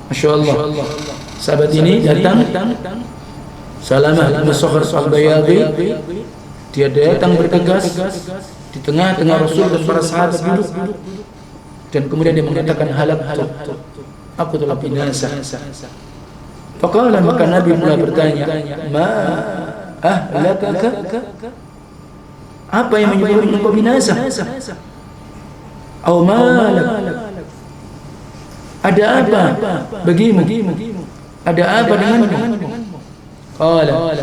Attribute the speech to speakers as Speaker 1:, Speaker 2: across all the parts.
Speaker 1: Masya Allah. Sahabat ini datang, Salamah bin Sakhar al-Bayadhi. Dia datang bergegas di tengah-tengah Rasul dan para sahabat duduk, dan kemudian dia mengatakan, halaktu, aku telah binasa. Faqala, maka Nabi pula bertanya, ma ahlakaka, apa yang menyebabkan engkau binasa? Aw malak, ada apa bagimu? Ada apa denganmu? Qala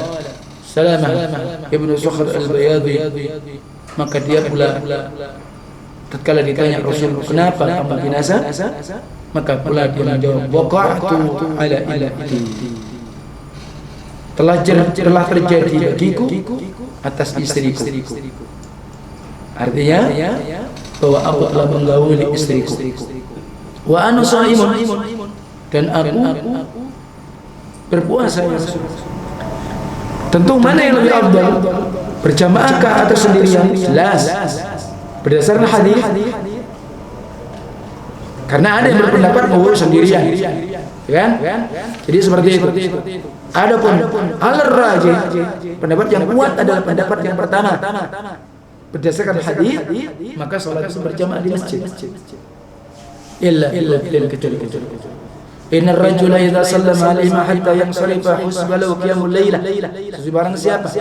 Speaker 1: Salamah ibnu Sakhar al-Bayadhi, maka dia pula tatkala ditanya Rasul, kenapa kamu binasa? Maka pula dia menjawab, waqa'tu ala ilati, telah terjadi bagiku atas istriku. Artinya bahwa aku telah menggauli istriku. Wa ana shaimun, dan aku berpuasa ya Rasul. Tentu mana yang lebih afdal, berjamaahkah atau sendirian? Jelas berdasarkan hadis. Karena ada yang berpendapat sendirian, kan? Jadi seperti itu. Adapun al-rajih, pendapat yang kuat adalah pendapat yang pertama. Berdasarkan hadis, maka salat itu berjamaah di masjid. Illa kecuali. Inna ar-rajula idza sallama alaihi hatta yansarifa husba lahu qiyamul lailah. Barang siapa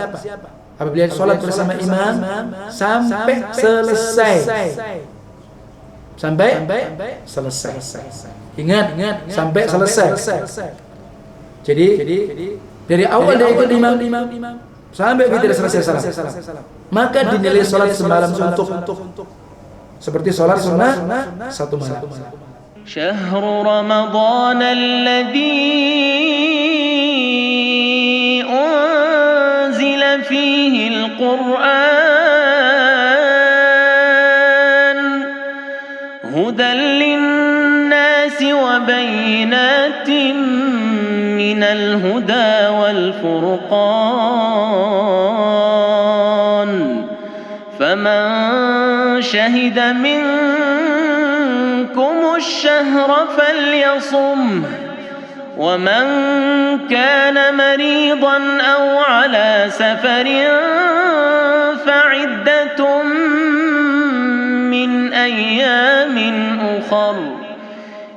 Speaker 1: apabila salat bersama imam sampai selesai. Ingat sampai selesai. Jadi dari awal dia ikut imam sampai tidak selesai salat, maka dinilai salat semalam suntuk, seperti salat sunnah satu malam.
Speaker 2: شهر رمضان الذي أنزل فيه القرآن هدى للناس وبينات من الهدى والفرقان فمن شهد منكم الشهر فليصمه ومن كان مريضا أو على سفر فعدة من أيام أخر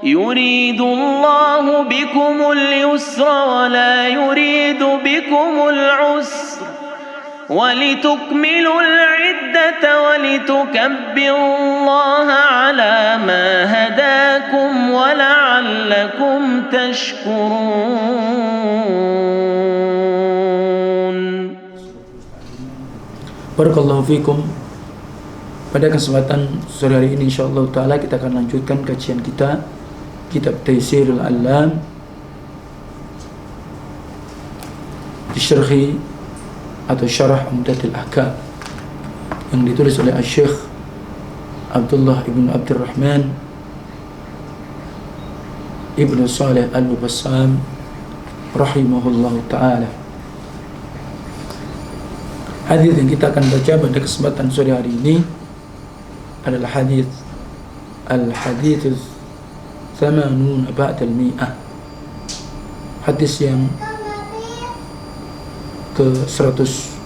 Speaker 2: يريد الله بكم اليسر ولا يريد بكم العسر ولتكملوا العدة ولتكبروا الله على ما هداكم ولعلكم تشكرون.
Speaker 1: Barakallahu fikum. Pada kesempatan sore hari ini insyaallah taala kita akan lanjutkan kajian kita kitab Taysirul Allam di syarhi atau syarah Umdatul Ahkam yang ditulis oleh Syekh Abdullah ibn Abdurrahman ibn Saleh Al-Mubassam rahimahullahu ta'ala. Hadis yang kita akan baca pada kesempatan sore hari ini adalah hadis Al-Hadits 80 ba'dal mi'ah, hadis yang ke 180,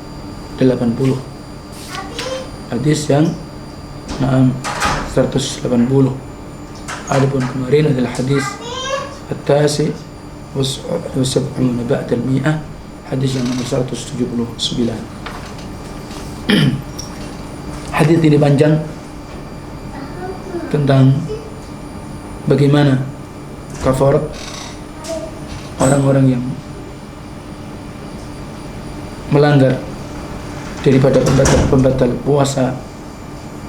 Speaker 1: hadis yang 180. Adapun kemarin adalah hadis at-tasi wa 70 ba'dal mi'ah, hadis yang nomor 179. Hadis ini panjang tentang bagaimana kafarat orang-orang yang melanggar daripada pembatal puasa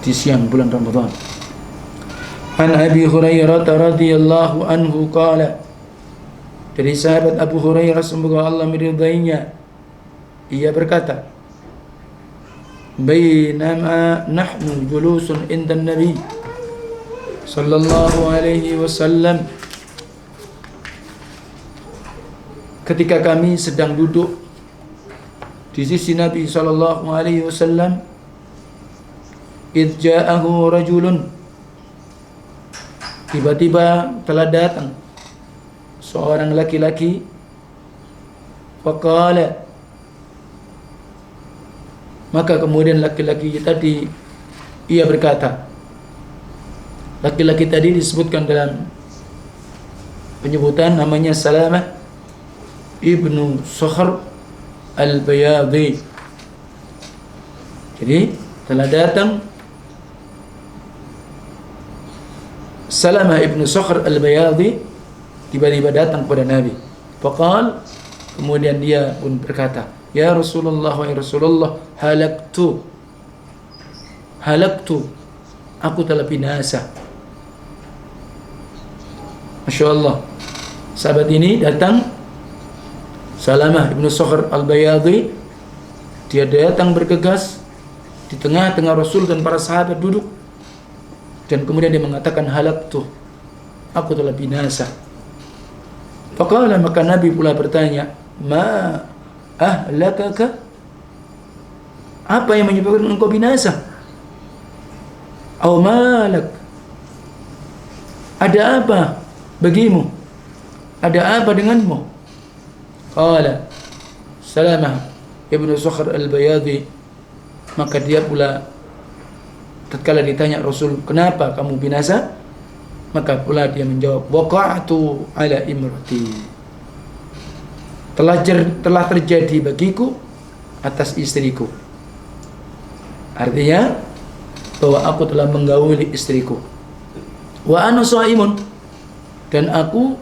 Speaker 1: di siang bulan Ramadan. An Abi Hurairah radhiyallahu anhu qala, dari sahabat Abu Hurairah semoga Allah meridainya, ia berkata, bainama nahnu julusun inda Nabi sallallahu alaihi wasallam, ketika kami sedang duduk di sisi Nabi sallallahu alaihi wasallam, id ja'ahu rajulun, tiba-tiba telah datang seorang laki-laki. Faqala, maka kemudian laki-laki tadi ia berkata, laki-laki tadi disebutkan dalam penyebutan namanya Salamah ibnu Sakhr al-Bayadhi. Jadi telah datang Salamah ibnu Sakhr al-Bayadhi, tiba-tiba datang kepada Nabi. Faqal, kemudian dia pun berkata, ya Rasulullah, wa Rasulullah, halaktu, aku telah binasa. Masya Allah, sahabat ini datang, Salamah ibnu Sakhr al-Bayadhi, dia datang bergegas di tengah-tengah Rasul dan para sahabat duduk, dan kemudian dia mengatakan, halaktu, aku telah binasa. Faqala, maka Nabi pula bertanya, ma ahlakaka, apa yang menyebabkan engkau binasa? Aw malak, ada apa bagimu? Ada apa denganmu? Qala Salamah ibnu Sakhr al-Bayadhi, maka dia pula tatkala ditanya Rasul, kenapa kamu binasa? Maka pula dia menjawab, waqa'tu ala imrati, telah terjadi bagiku atas istriku. Artinya bahwa aku telah menggauli istriku. Wa ana shaimun, dan aku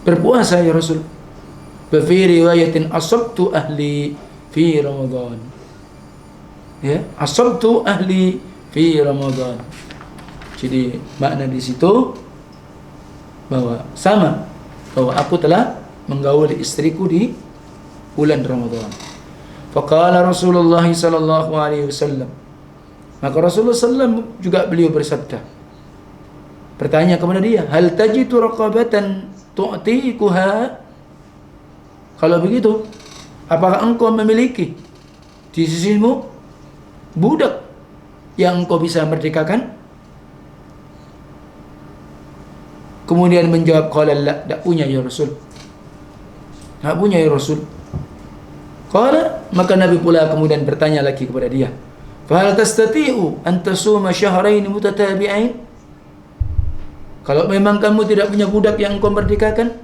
Speaker 1: berpuasa ya Rasul. Wa fi riwayatin asabtu ahli fi Ramadan. Ya, asabtu ahli fi Ramadan. Jadi makna di situ bahwa sama, bahwa aku telah menggauli istriku di bulan Ramadan. Faqala Rasulullah sallallahu alaihi wasallam, maka Rasulullah sallallahu juga beliau bersabda, bertanya kepada dia, hal tajidu raqabatan tu'tikuha, kalau begitu apakah engkau memiliki di sisimu budak yang engkau bisa merdekakan? Kemudian menjawab, qala la, tak punya ya Rasul, tak punya ya Rasul. Qala, maka Nabi pula kemudian bertanya lagi kepada dia, fa hal tastati'u an tasuma syahrain mutatabi'ain, kalau memang kamu tidak punya budak yang engkau merdekakan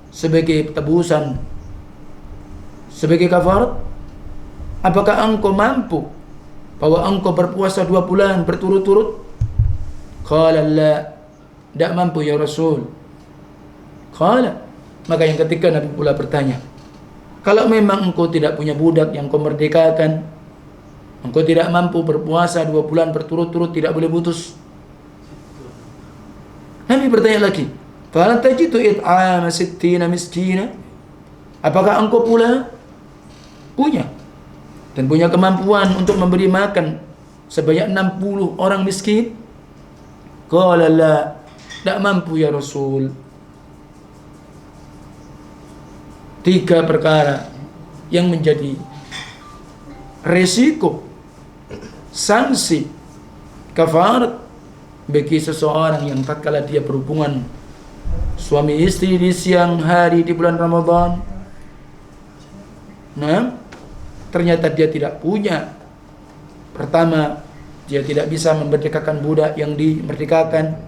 Speaker 1: sebagai tebusan, sebagai kafarat, apakah engkau mampu bahwa engkau berpuasa 2 bulan berturut-turut? Qala la, tidak mampu ya Rasul. Qala, maka yang ketika Nabi pula bertanya, kalau memang engkau tidak punya budak yang kau merdekakan, engkau tidak mampu berpuasa 2 bulan berturut-turut, tidak boleh putus. Nabi bertanya lagi, fa hal tajidu it'ama 60 miskina, apakah engkau pula punya dan punya kemampuan untuk memberi makan sebanyak 60 orang miskin? Qala la, tidak mampu ya Rasul. 3 perkara yang menjadi resiko, sanksi kafarat bagi seseorang yang tatkala dia berhubungan suami istri di siang hari di bulan Ramadan, nah ternyata dia tidak punya. Pertama, dia tidak bisa memerdekakan budak yang dimerdekakan.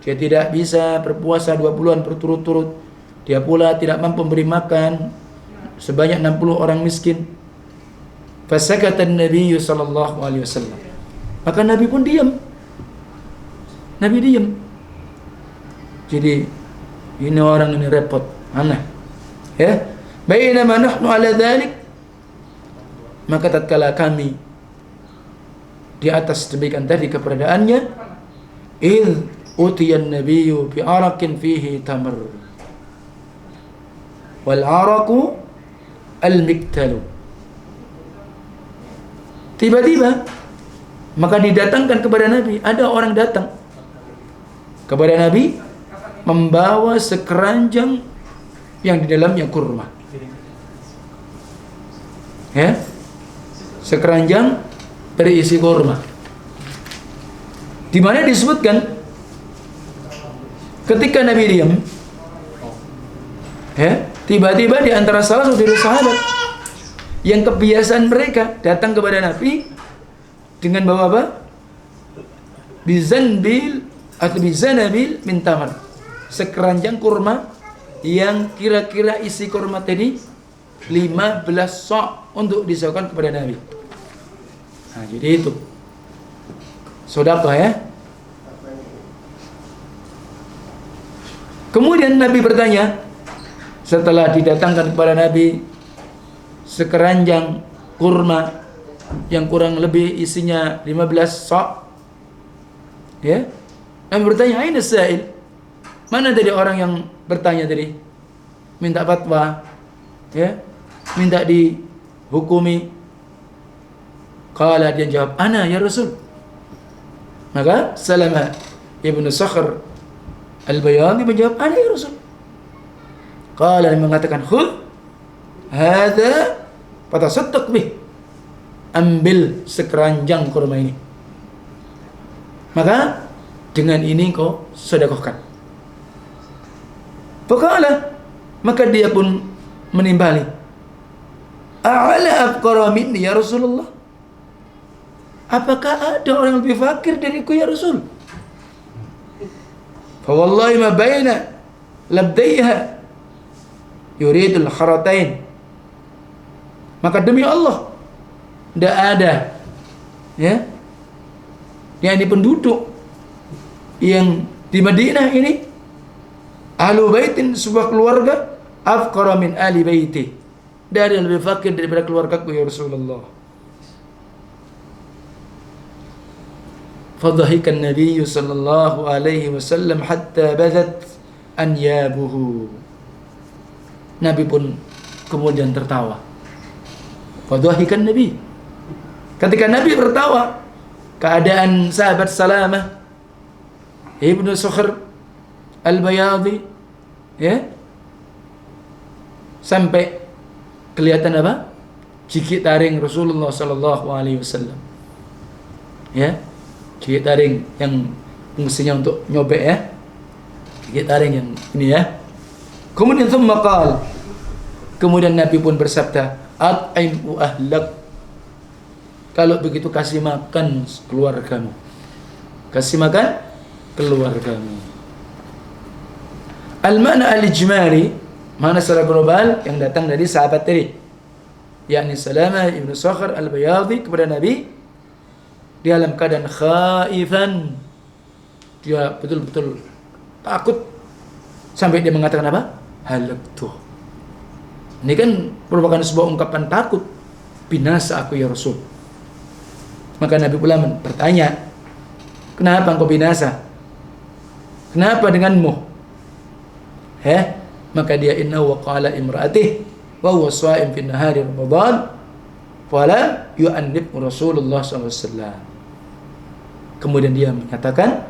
Speaker 1: Dia tidak bisa berpuasa 2 bulan berturut-turut. Dia pula tidak mampu memberi makan sebanyak 60 orang miskin. Fasakata Nabi sallallahu alaihi wasallam, maka Nabi pun diam. Nabi diam. Jadi ini orang ini repot, aneh. Ya, bainama nahnu ala dzalik, maka tatkala kami di atas demikian tadi keberadaannya, id utiyan nabiyyu bi araqin fihi tamr wal araqu al miktalu, tiba-tiba maka didatangkan kepada Nabi, ada orang datang kepada Nabi membawa sekeranjang yang di dalamnya kurma, ya, sekeranjang berisi kurma, di mana disebutkan ketika Nabi diam, Ya, tiba-tiba di antara salah satu dari sahabat yang kebiasaan mereka datang kepada Nabi dengan bawa apa? Bizanbil atau bizanabil min tamar. Sekeranjang kurma yang kira-kira isi kurma tadi 15 sok untuk disewakan kepada Nabi. Nah, jadi itu sedekah ya. Kemudian Nabi bertanya, setelah didatangkan kepada Nabi sekeranjang kurma yang kurang lebih isinya 15 sok, ya, Nabi bertanya, "Aina sa'il?" Mana tadi orang yang bertanya tadi, minta fatwa, ya, minta dihukumi? Qala, dia jawab, "Ana ya Rasul." Maka Salamah ibnu Sakhr Al-Bayadhi menjawab, "Ana ya Rasul." Qala, dia mengatakan, "Khudh hadza fatasaddaq bih." Ambil sekeranjang kurma ini, maka dengan ini kau sedekahkan. Faqala, maka dia pun menimbali, "A'ala afqara minni ya Rasulullah?" Apakah ada orang yang lebih fakir dariku ya Rasul? Fa wallahi ma baina labdaiha yuridul kharatain. Maka demi Allah, tidak ada, ya, yang ini penduduk yang di Madinah ini, ahlu baitin, sebuah keluarga, afqara min ahli baiti, dari yang lebih fakir daripada keluargaku ya Rasulullah. Fadhahikan Nabi sallallahu alaihi wasallam hatta badat anyabuhu. Nabi pun kemudian tertawa. Fadhahikan Nabi. Ketika Nabi tertawa, keadaan sahabat Salamah ibnu Sakhr Al-Bayadhi, ya, sampai kelihatan apa? Gigi taring Rasulullah sallallahu alaihi wasallam. Ya, gigi taring yang fungsinya untuk nyobek, ya. Gigi taring yang ini, ya. Kemudian thumma qala, kemudian Nabi pun bersabda, "At'imhu ahlak." Kalau begitu kasih makan keluargamu. Kasih makan keluargamu. Al-makna al-ijmali, makna secara global yang datang dari sahabat tadi, yakni Salamah ibnu Sakhr Al-Bayadhi kepada Nabi dalam keadaan khaifan. Dia betul-betul takut sampai dia mengatakan apa? Halaktu. Ini kan merupakan sebuah ungkapan takut. Binasa aku ya Rasul. Maka Nabi pula bertanya, "Kenapa engkau binasa? Kenapa denganmu?" Maka dia, "Inna wa qala imra'atih wa huwa sha'im fi nahari Ramadan fala yu'annib Rasulullah SAW." Kemudian dia menyatakan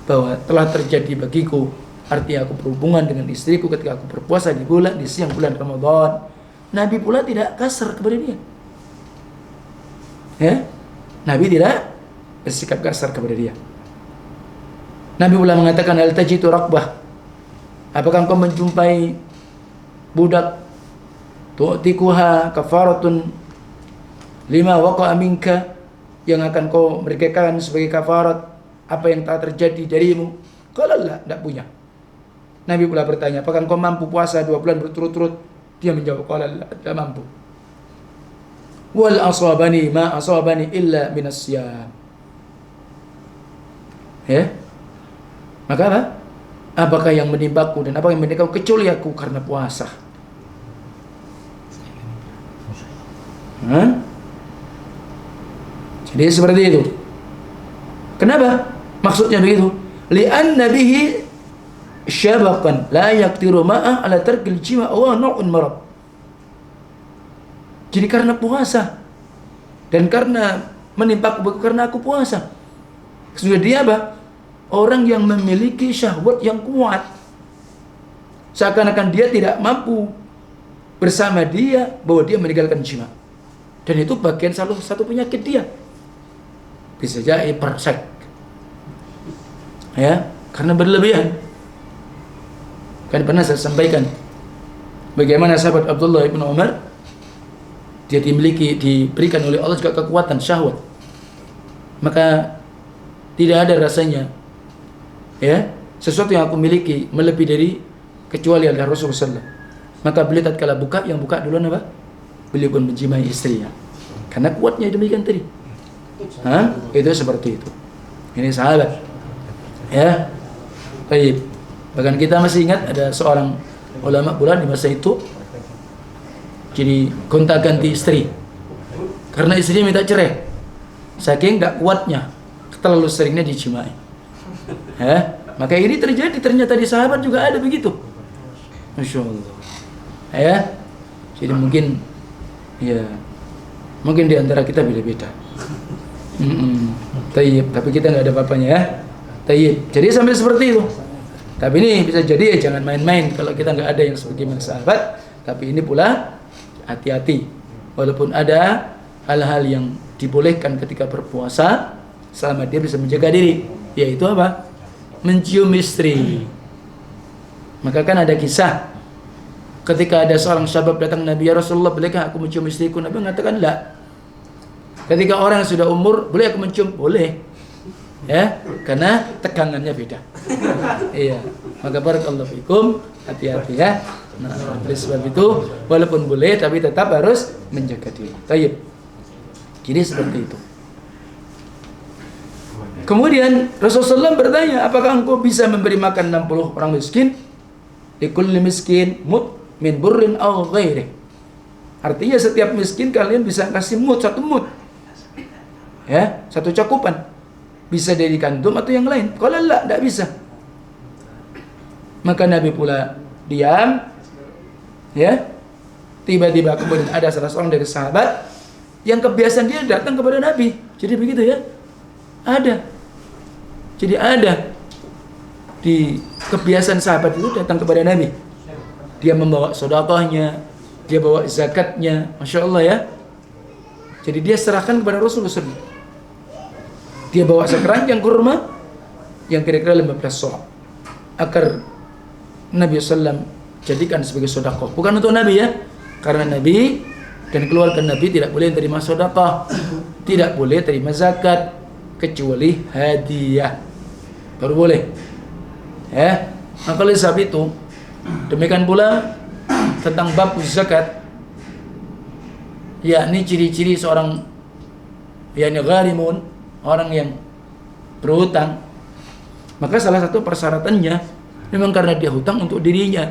Speaker 1: bahwa telah terjadi bagiku, artinya aku berhubungan dengan istriku ketika aku berpuasa di siang bulan Ramadan. Nabi pula tidak kasar kepada dia. Ya, Nabi tidak bersikap kasar kepada dia. Nabi pula mengatakan, "Hal tajidu raqbah?" Apakah engkau menjumpai budak tu'tikuha kafaratun lima waqa'a minka, yang akan kau merdekakan sebagai kafarat apa yang telah terjadi darimu? Qala la, tidak punya. Nabi pula bertanya, "Apakah engkau mampu puasa 2 bulan berturut-turut?" Dia menjawab, "Qala la, tidak mampu." "Wal asabani ma asabani illa minas siyam." Ya. Maka apa? Apakah yang menimpaku dan apa yang menimpaku kecuali aku karena puasa. Jadi seperti itu. Kenapa? Maksudnya begitu. Li'anna bihi syabaqan la yaqtiru ma'ah ala tarkil jima' wa nu'un marab. Jadi karena puasa dan karena menimpaku karena aku puasa. Sudah dia apa? Orang yang memiliki syahwat yang kuat, seakan-akan dia tidak mampu bersama dia, bahwa dia meninggalkan jima. Dan itu bagian salah satu penyakit dia. Bisa jadi hiperseks, ya, karena berlebihan. Kan pernah saya sampaikan, Bagaimana sahabat Abdullah bin Umar, dia diberikan oleh Allah juga kekuatan syahwat, maka tidak ada rasanya ya sesuatu yang aku miliki melebihi dari kecuali adalah Rasulullah SAW. Maka beliau tatkala buka, yang buka duluan apa? Beliau pun menjimai istrinya, karena kuatnya demikian tadi. Itu seperti itu. Ini sahabat ya. Baik. Bahkan kita masih ingat ada seorang ulama pula di masa itu, jadi gonta-ganti istri karena istrinya minta cerai, saking gak kuatnya, terlalu seringnya dijimai. Maka ini terjadi ternyata di sahabat juga ada begitu. Masya Allah. Jadi mungkin di antara kita beda-beda. Tayyib, tapi kita nggak ada apa-apanya ya. Tayyib. Jadi sampai seperti itu. Tapi ini bisa jadi jangan main-main kalau kita nggak ada yang sebagaimana sahabat. Tapi ini pula hati-hati. Walaupun ada hal-hal yang dibolehkan ketika berpuasa, selama dia bisa menjaga diri, yaitu apa? Mencium istri. Maka kan ada kisah ketika ada seorang sahabat datang Nabi, ya Rasulullah, bolehkah aku mencium istriku? Nabi mengatakan la. Ketika orang yang sudah umur, boleh aku mencium? Boleh. Ya, karena tegangannya beda. Iya. Maka barakallahu fikum, hati-hati ya. Nah, oleh sebab itu walaupun boleh tapi tetap harus menjaga diri. Tayyib. Jadi seperti itu. Kemudian Rasulullah SAW bertanya, apakah engkau bisa memberi makan 60 orang miskin? Likulli miskin mud min burrin aw ghairi. Artinya setiap miskin kalian bisa kasih mud, 1 mud. Ya, 1 cakupan. Bisa dari gandum atau yang lain. Kalau tidak bisa. Maka Nabi pula diam. Ya. Tiba-tiba kemudian ada salah seorang dari sahabat yang kebiasaan dia datang kepada Nabi. Jadi begitu ya. Ada. Jadi ada di kebiasaan sahabat itu datang kepada Nabi. Dia membawa sedekahnya, dia bawa zakatnya, Masya Allah ya. Jadi dia serahkan kepada Rasulullah SAW. Dia bawa sekeranjang kurma yang kira-kira 15 sok agar Nabi SAW jadikan sebagai sedekah. Bukan untuk Nabi ya, karena Nabi dan keluarga Nabi tidak boleh terima sedekah, tidak boleh terima zakat kecuali hadiah, baru boleh. Ya, maka oleh sebab itu demikian pula tentang bab zakat, yakni ciri-ciri seorang yakni gharimun, orang yang berhutang. Maka salah satu persyaratannya memang karena dia hutang untuk dirinya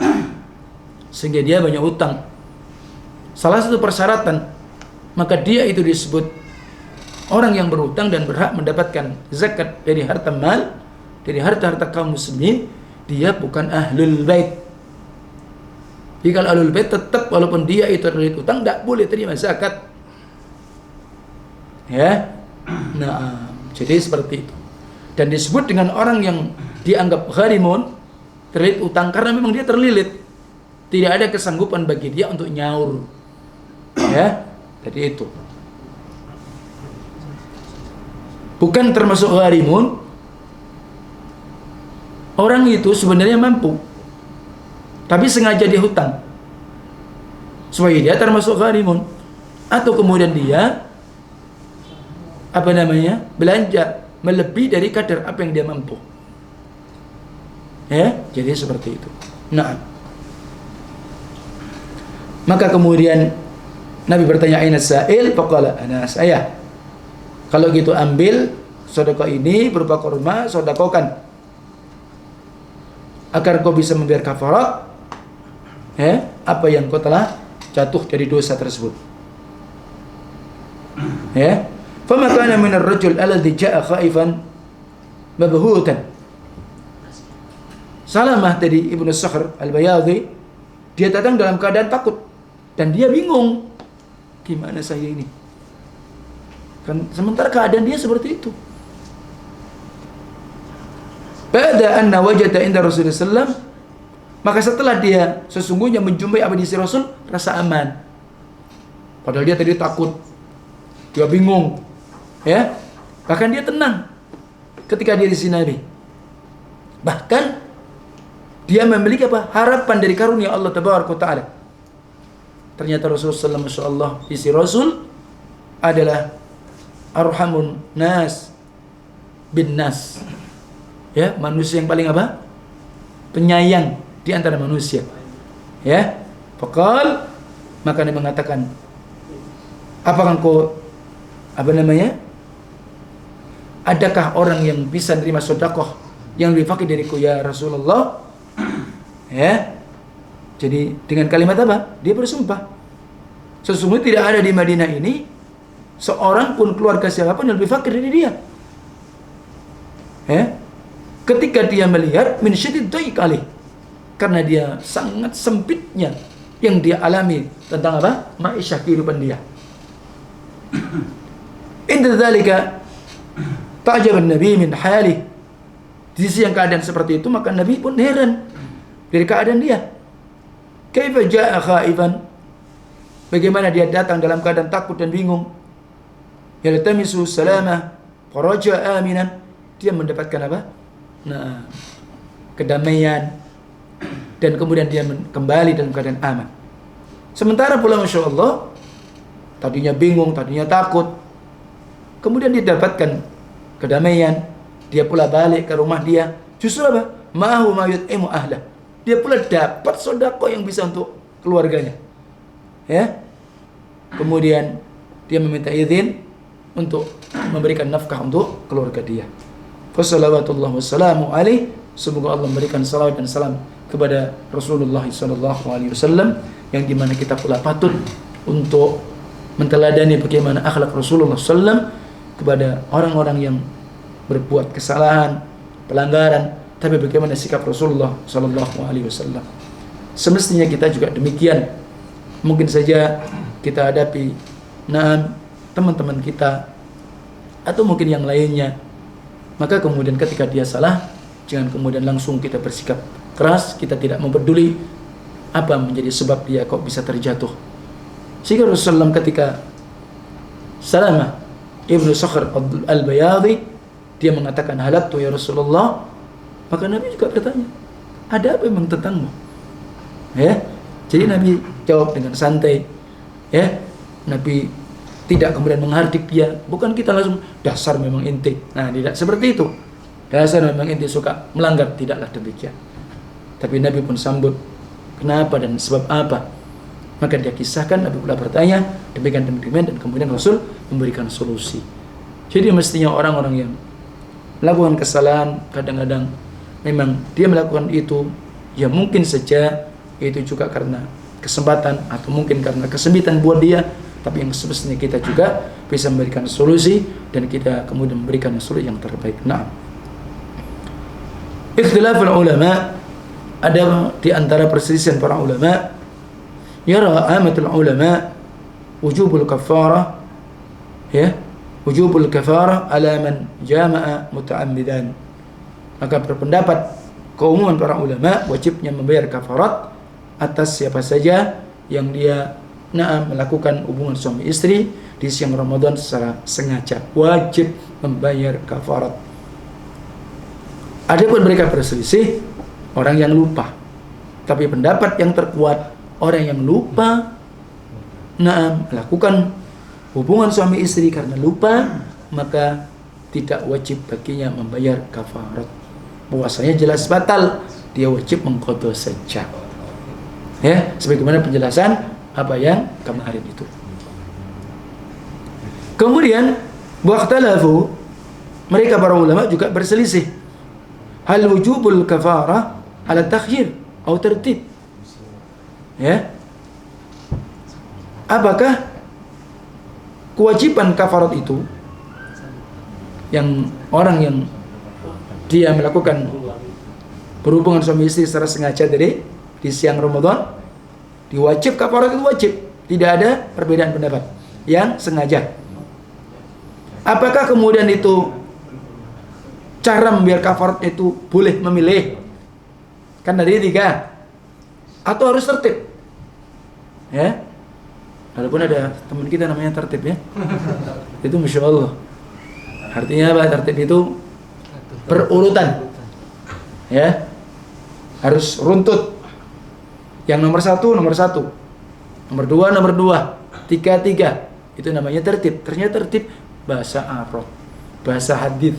Speaker 1: sehingga dia banyak hutang. Salah satu persyaratan maka dia itu disebut orang yang berhutang dan berhak mendapatkan zakat dari harta mal, dari harta-harta kaum muslimin. Dia bukan ahlul bait. Jadi kalau ahlul bait tetap walaupun dia itu terlilit hutang tidak boleh terima zakat. Ya. Nah, jadi seperti itu. Dan disebut dengan orang yang dianggap gharimun, terlilit utang, karena memang dia terlilit. Tidak ada kesanggupan bagi dia untuk nyaur. Ya, jadi itu. Bukan termasuk gharimun. Orang itu sebenarnya mampu, tapi sengaja dia hutang supaya dia termasuk gharimun. Atau kemudian dia belanja melebihi dari kadar apa yang dia mampu. Ya, jadi seperti itu. Nah, maka kemudian Nabi bertanya, aina sa'il? Faqala ana saya. Kalau gitu ambil sedekah ini berupa kurma, sedekahkan agar kau bisa membayar kafarat apa yang kau telah jatuh dari dosa tersebut. Ya. Fama kana min ar-rajul alladhi ja'a khaifan mabhutan. Salamah dari Ibnu Sakhr Al-Bayadhi, dia datang dalam keadaan takut dan dia bingung, gimana saya ini? Kan sementara keadaan dia seperti itu. Pada anna wajada inda Rasulullah sallam, maka setelah dia sesungguhnya menjumpai apa di sisi Rasul, rasa aman. Padahal dia tadi takut, dia bingung, ya. Bahkan dia tenang ketika dia di sisi Nabi. Bahkan dia memiliki apa? Harapan dari karunia Allah Tabaraka wa Ta'ala. ternyata Rasulullah SAW, Masya Allah, isi Rasul adalah arhamun nas bin nas. Ya, manusia yang paling apa? Penyayang di antara manusia. Ya, faqal, maka dia mengatakan, apakah engkau adakah orang yang bisa menerima sedekah yang lebih fakir dariku ya Rasulullah? Ya. Jadi dengan kalimat apa? Dia bersumpah, sesungguhnya tidak ada di Madinah ini seorang pun keluarga siapapun yang lebih fakir dari dia. Ya. Ketika dia melihat min syadid dhaik alih, karena dia sangat sempitnya yang dia alami tentang apa? Ma'isyah, kehidupan dia. Inda dzalika ta'jab an-nabi min halih. Di sisi yang keadaan seperti itu, maka Nabi pun heran dari keadaan dia. Kaifa jaa khaifan, bagaimana dia datang dalam keadaan takut dan bingung. Yaltamisu salamah faraja aminan, dia mendapatkan apa? Nah, kedamaian, dan kemudian dia kembali dalam keadaan aman. Sementara pula Masya Allah, tadinya bingung, tadinya takut, kemudian dia dapatkan kedamaian, dia pula balik ke rumah dia, justru apa? Ma'ahu ma yut'imu ahlah, dia pula dapat sedekah yang bisa untuk keluarganya. Ya. Kemudian dia meminta izin untuk memberikan nafkah untuk keluarga dia. Wassalawatullah wassalamu alaihi, semoga Allah memberikan salawat dan salam kepada Rasulullah SAW, yang dimana kita pula patut untuk menteladani bagaimana akhlak Rasulullah SAW kepada orang-orang yang berbuat kesalahan, pelanggaran, tapi bagaimana sikap Rasulullah SAW. Semestinya kita juga demikian. Mungkin saja kita hadapi teman-teman kita atau mungkin yang lainnya, maka kemudian ketika dia salah, jangan kemudian langsung kita bersikap keras, kita tidak memperduli apa menjadi sebab dia kok bisa terjatuh. Sehingga Rasulullah ketika Salamah Ibnu Sakhr al-Bayadhi, dia mengatakan halaktu ya Rasulullah, maka Nabi juga bertanya, ada apa memang tentangmu? Ya, jadi Nabi jawab dengan santai. Ya, Nabi tidak kemudian menghardik dia, bukan kita langsung dasar memang inti. Nah, tidak seperti itu. Dasar memang inti suka melanggar, tidaklah demikian. Tapi Nabi pun sambut, kenapa dan sebab apa? Maka dia kisahkan, Nabi pula bertanya, demikian, dan kemudian Rasul memberikan solusi. Jadi mestinya orang-orang yang melakukan kesalahan, kadang-kadang memang dia melakukan itu, ya mungkin saja itu juga karena kesempatan atau mungkin karena kesempitan buat dia, tapi yang semestinya kita juga bisa memberikan solusi dan kita kemudian memberikan solusi yang terbaik. Nah, ikhtilaful ulama, ada di antara perselisihan para ulama. Yara amatul ulama wujubul kafarah, ya, wujubul kafarah ala man jama'a muta'ammidan. Maka berpendapat keumuman para ulama wajibnya membayar kafarat atas siapa saja yang dia melakukan hubungan suami istri di siang Ramadan secara sengaja, wajib membayar kafarat. Adapun mereka berselisih orang yang lupa. Tapi pendapat yang terkuat, orang yang lupa melakukan hubungan suami istri karena lupa, maka tidak wajib baginya membayar kafarat. Puasanya jelas batal, dia wajib mengqadha saja. Ya, sebagaimana penjelasan apa yang kemarin itu. Kemudian waqtalafu, mereka para ulama juga berselisih. Hal wujubul kafarah ala takhir atau tertib. Ya. Apakah kewajiban kafarat itu yang orang yang dia melakukan berhubungan suami istri secara sengaja di siang Ramadan, diwajib kafarat itu wajib, tidak ada perbedaan pendapat yang sengaja. Apakah kemudian itu cara membayar kafarat itu boleh memilih? Kan dari tiga, atau harus tertib? Ya, walaupun ada teman kita namanya tertib ya, itu Masya Allah. Artinya apa tertib itu? Berurutan, ya, harus runtut. Yang nomor satu, nomor dua, tiga. Itu namanya tertib. Ternyata tertib bahasa Arab, bahasa hadis.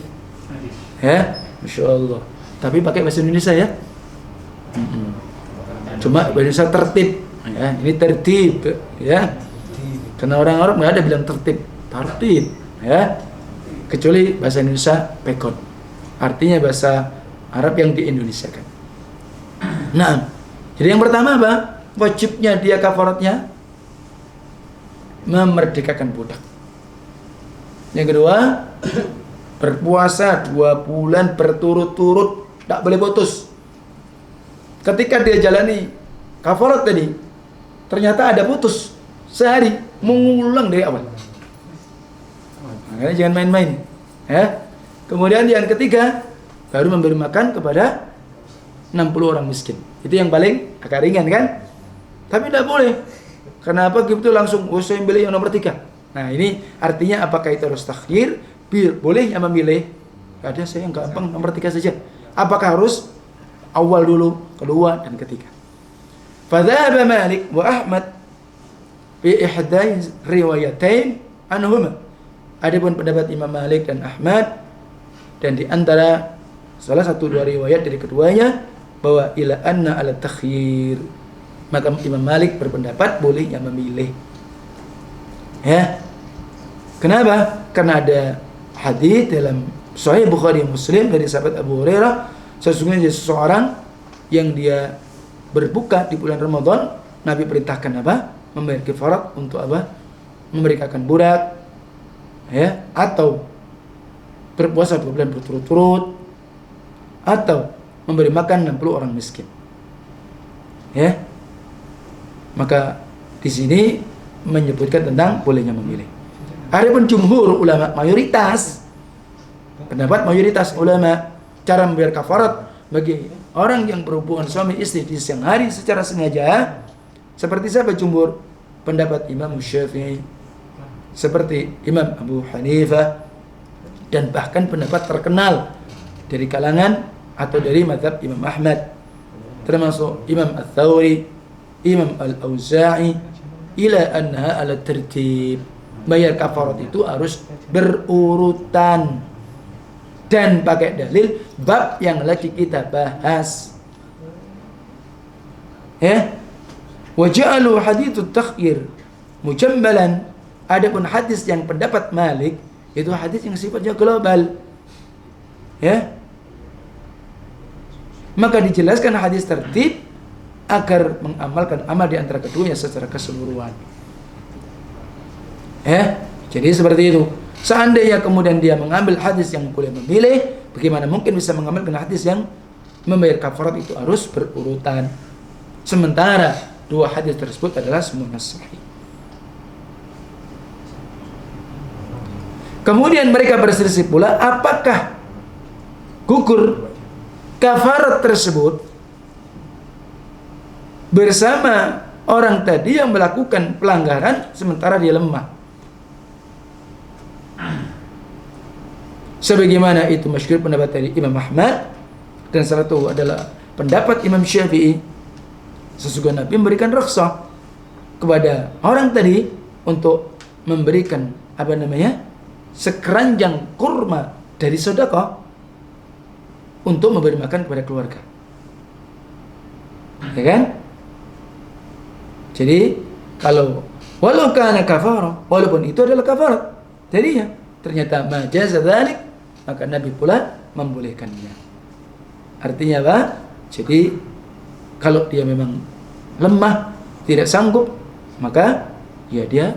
Speaker 1: Ya, Masya Allah. Tapi pakai bahasa Indonesia ya. Cuma bahasa Indonesia tertib. Ya, ini tertib. Ya. Karena orang Arab nggak ada bilang tertib, ya. Kecuali bahasa Indonesia pekon. Artinya bahasa Arab yang di Indonesia kan. Nah, jadi yang pertama apa? Wajibnya dia kafaratnya memerdekakan budak. Yang kedua, berpuasa 2 bulan berturut-turut, tak boleh putus. Ketika dia jalani kafarat tadi, ternyata ada putus sehari, mengulang dari awal. Makanya jangan main-main, ya. Kemudian yang ketiga, baru memberi makan kepada 60 orang miskin. Itu yang paling agak ringan kan? Tapi tidak boleh. Kenapa gitu langsung saya pilih yang nomor 3? Nah, ini artinya apakah itu harus takhir? Boleh yang memilih. Ada saya yang gampang nomor 3 saja. Apakah harus awal dulu, kedua dan ketiga? Fadhahaba Malik wa Ahmad bi ihdain riwayatain anhuma. Adapun pendapat Imam Malik dan Ahmad, dan di antara salah satu 2 riwayat dari keduanya, bahwa ila anna ala takhyir, maka Imam Malik berpendapat bolehnya memilih. Ya. Kenapa? Karena ada hadis dalam Sahih Bukhari Muslim dari sahabat Abu Hurairah, sesungguhnya seseorang yang dia berbuka di bulan Ramadan, Nabi perintahkan apa? Membayar kafarat untuk apa? Memerdekakan budak, ya, atau berpuasa 2 bulan berturut-turut, atau memberi makan 60 orang miskin. Ya. Maka di sini menyebutkan tentang bolehnya memilih. Adapun jumhur ulama, pendapat mayoritas ulama, cara membayar kafarat bagi orang yang berhubungan suami istri di siang hari secara sengaja, seperti siapa jumhur? Pendapat Imam Syafi'i, seperti Imam Abu Hanifah, dan bahkan pendapat terkenal dari kalangan atau dari mazhab Imam Ahmad, termasuk Imam Ats-Tsauri, Imam Al-Auza'i, ila annaha ala tertib. Bayar kafarat itu harus berurutan dan pakai dalil bab yang lagi kita bahas. Ya. Wa ja'alu haditsut takhyir mujammalan. Adapun hadis yang pendapat Malik itu hadis yang sifatnya global. Ya. Maka dijelaskan hadis tertib agar mengamalkan amal di antara keduanya secara keseluruhan. Ya, jadi seperti itu. Seandainya kemudian dia mengambil hadis yang boleh memilih, bagaimana mungkin bisa mengambilkan hadis yang membayar kafarat itu harus berurutan. Sementara 2 hadis tersebut adalah semuanya sahih. Kemudian mereka berselisih pula apakah gugur kafarat tersebut bersama orang tadi yang melakukan pelanggaran sementara dia lemah. Sebagaimana itu masyhur pendapat dari Imam Ahmad, dan salah satu adalah pendapat Imam Syafi'i. Sesungguhnya Nabi memberikan rukhsah kepada orang tadi untuk memberikan sekeranjang kurma dari sedekah untuk memberi makan kepada keluarga. Ya kan? Jadi kalau walau kana kafarah, walaupun itu adalah kafarat, jadinya ternyata majaza dzalik, maka Nabi pula membolehkannya. Artinya apa? Jadi kalau dia memang lemah, tidak sanggup, maka ya dia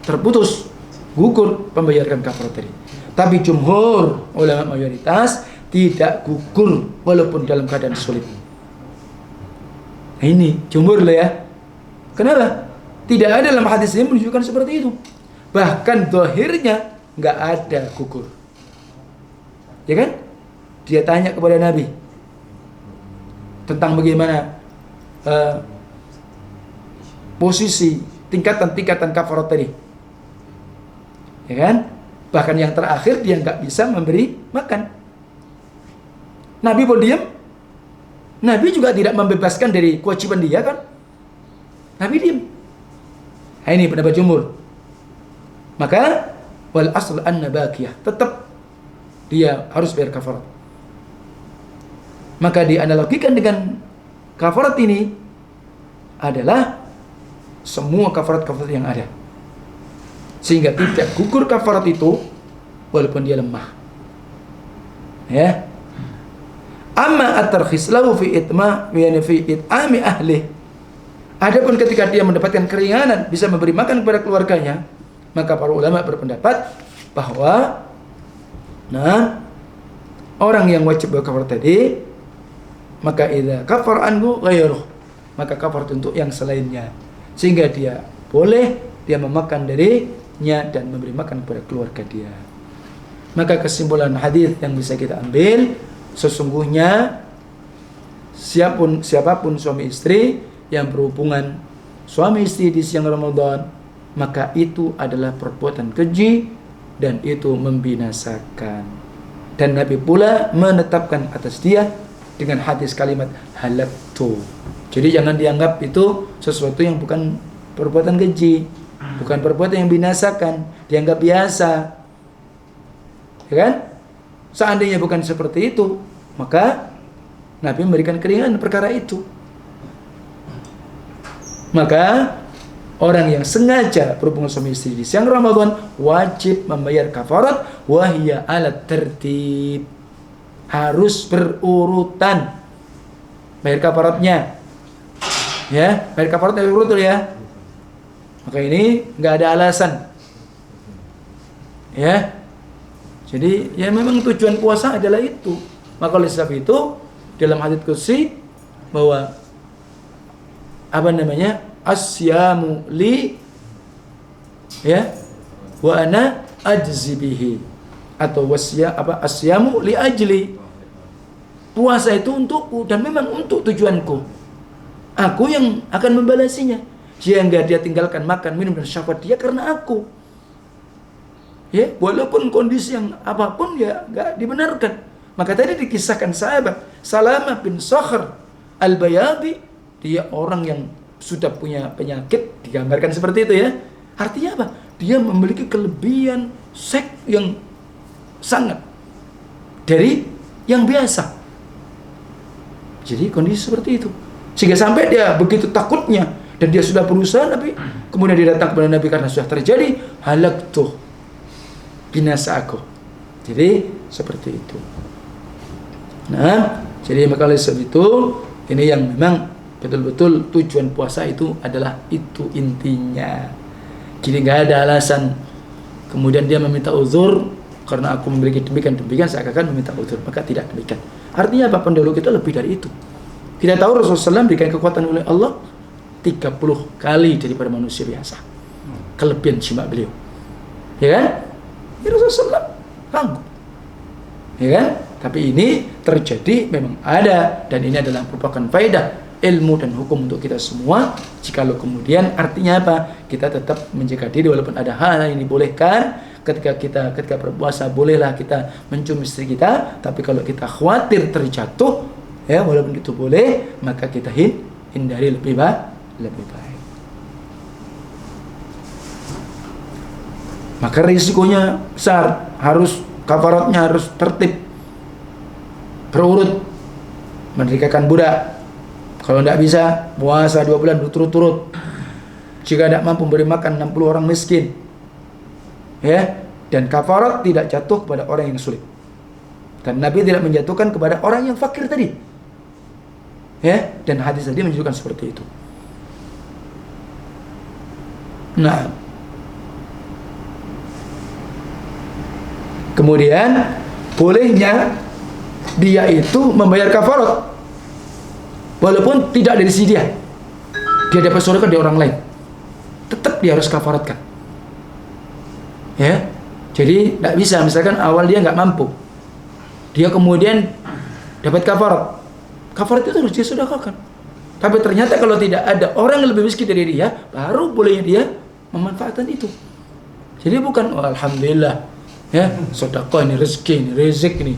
Speaker 1: terputus, gugur pembayaran kafarat tadi. Tapi jumhur ulama mayoritas tidak gugur walaupun dalam keadaan sulit. Nah, ini jumhur lah ya. Kenapa? Tidak ada dalam hadis ini menunjukkan seperti itu. Bahkan zahirnya nggak ada gugur. Ya kan? Dia tanya kepada Nabi tentang bagaimana posisi tingkatan-tingkatan kafarat tadi. Ya kan? Bahkan yang terakhir dia nggak bisa memberi makan. Nabi pun diam. Nabi juga tidak membebaskan dari kewajiban dia kan. Nabi diam. Nah, ini pendapat jumhur. Maka wal asl anna baqiyah, tetap dia harus bayar kafarat. Maka dianalogikan dengan kafarat ini adalah semua kafarat-kafarat yang ada, sehingga tidak gugur kafarat itu walaupun dia lemah. Ya. Amma at-tarkhis lahu fi itma wa fi it'ami ahli. Adapun ketika dia mendapatkan keringanan bisa memberi makan kepada keluarganya, maka para ulama berpendapat bahwa orang yang wajib berkafarat tadi, maka idza kafar anhu ghairuh, maka kafarat untuk yang selainnya, sehingga dia boleh dia memakan darinya dan memberi makan kepada keluarga dia. Maka kesimpulan hadis yang bisa kita ambil, sesungguhnya siapapun suami istri yang berhubungan suami istri di siang Ramadan, maka itu adalah perbuatan keji dan itu membinasakan. Dan Nabi pula menetapkan atas dia dengan hadis kalimat halaktu. Jadi jangan dianggap itu sesuatu yang bukan perbuatan keji, bukan perbuatan yang binasakan, dianggap biasa. Ya kan? Seandainya bukan seperti itu, maka Nabi memberikan keringanan perkara itu. Maka orang yang sengaja berhubungan suami istri di siang Ramadan wajib membayar kafarat, wahia alat tertib, harus berurutan bayar kafaratnya. Ya, bayar kafaratnya berurutan ya. Maka ini nggak ada alasan. Ya. Jadi ya memang tujuan puasa adalah itu. Maka oleh sebab itu dalam hadits qudsi bahwa asyamu li ya wa ana ajzi bihi, atau asyamu li ajli, puasa itu untukku dan memang untuk tujuanku, aku yang akan membalasinya. Sehingga dia tinggalkan makan, minum dan syahwat dia karena aku. Ya, walaupun kondisi yang apapun ya enggak dibenarkan. Maka tadi dikisahkan sahabat Salamah bin Sakhr Al-Bayadi, dia orang yang sudah punya penyakit, digambarkan seperti itu ya. Artinya apa? Dia memiliki kelebihan seks yang sangat dari yang biasa. Jadi kondisi seperti itu. Sehingga sampai dia begitu takutnya dan dia sudah berusaha, tapi kemudian dia datang kepada Nabi karena sudah terjadi halaktuh, binasa aku. Jadi seperti itu. Nah, jadi maka oleh sebab itu ini yang memang betul-betul tujuan puasa itu adalah itu intinya. Jadi nggak ada alasan kemudian dia meminta uzur karena aku memiliki demikian saya akan meminta uzur, maka tidak demikian. Artinya apa? Pendahulu kita lebih dari itu. Kita tahu Rasulullah SAW diberikan kekuatan oleh Allah 30 kali daripada manusia biasa. Kelebihan jimat beliau, ya kan? Ya Rasulullah sanggup, ya kan? Tapi ini terjadi memang ada, dan ini adalah merupakan faedah ilmu dan hukum untuk kita semua. Jikalau kemudian artinya apa? Kita tetap menjaga diri walaupun ada hal yang dibolehkan. Ketika berpuasa bolehlah kita mencium istri kita, tapi kalau kita khawatir terjatuh, ya walaupun itu boleh, maka kita hindari lebih baik. Maka risikonya besar, harus kafaratnya harus tertib, berurut, merdekakan budak. Kalau tidak bisa, puasa 2 bulan berturut-turut. Jika tidak mampu memberi makan 60 orang miskin, ya, dan kafarat tidak jatuh kepada orang yang sulit. Dan Nabi tidak menjatuhkan kepada orang yang fakir tadi, ya, dan hadis tadi menunjukkan seperti itu. Nah, kemudian bolehnya dia itu membayar kafarat walaupun tidak dari sisi dia dapat sedekah dari orang lain, tetap dia harus kafaratkan, ya. Jadi tidak bisa, misalkan awal dia nggak mampu, dia kemudian dapat kafarat itu harus dia sedekahkan. Tapi ternyata kalau tidak ada orang yang lebih miskin dari dia, baru bolehnya dia memanfaatkan itu. Jadi bukan alhamdulillah, ya, sedekah ini rezeki ini.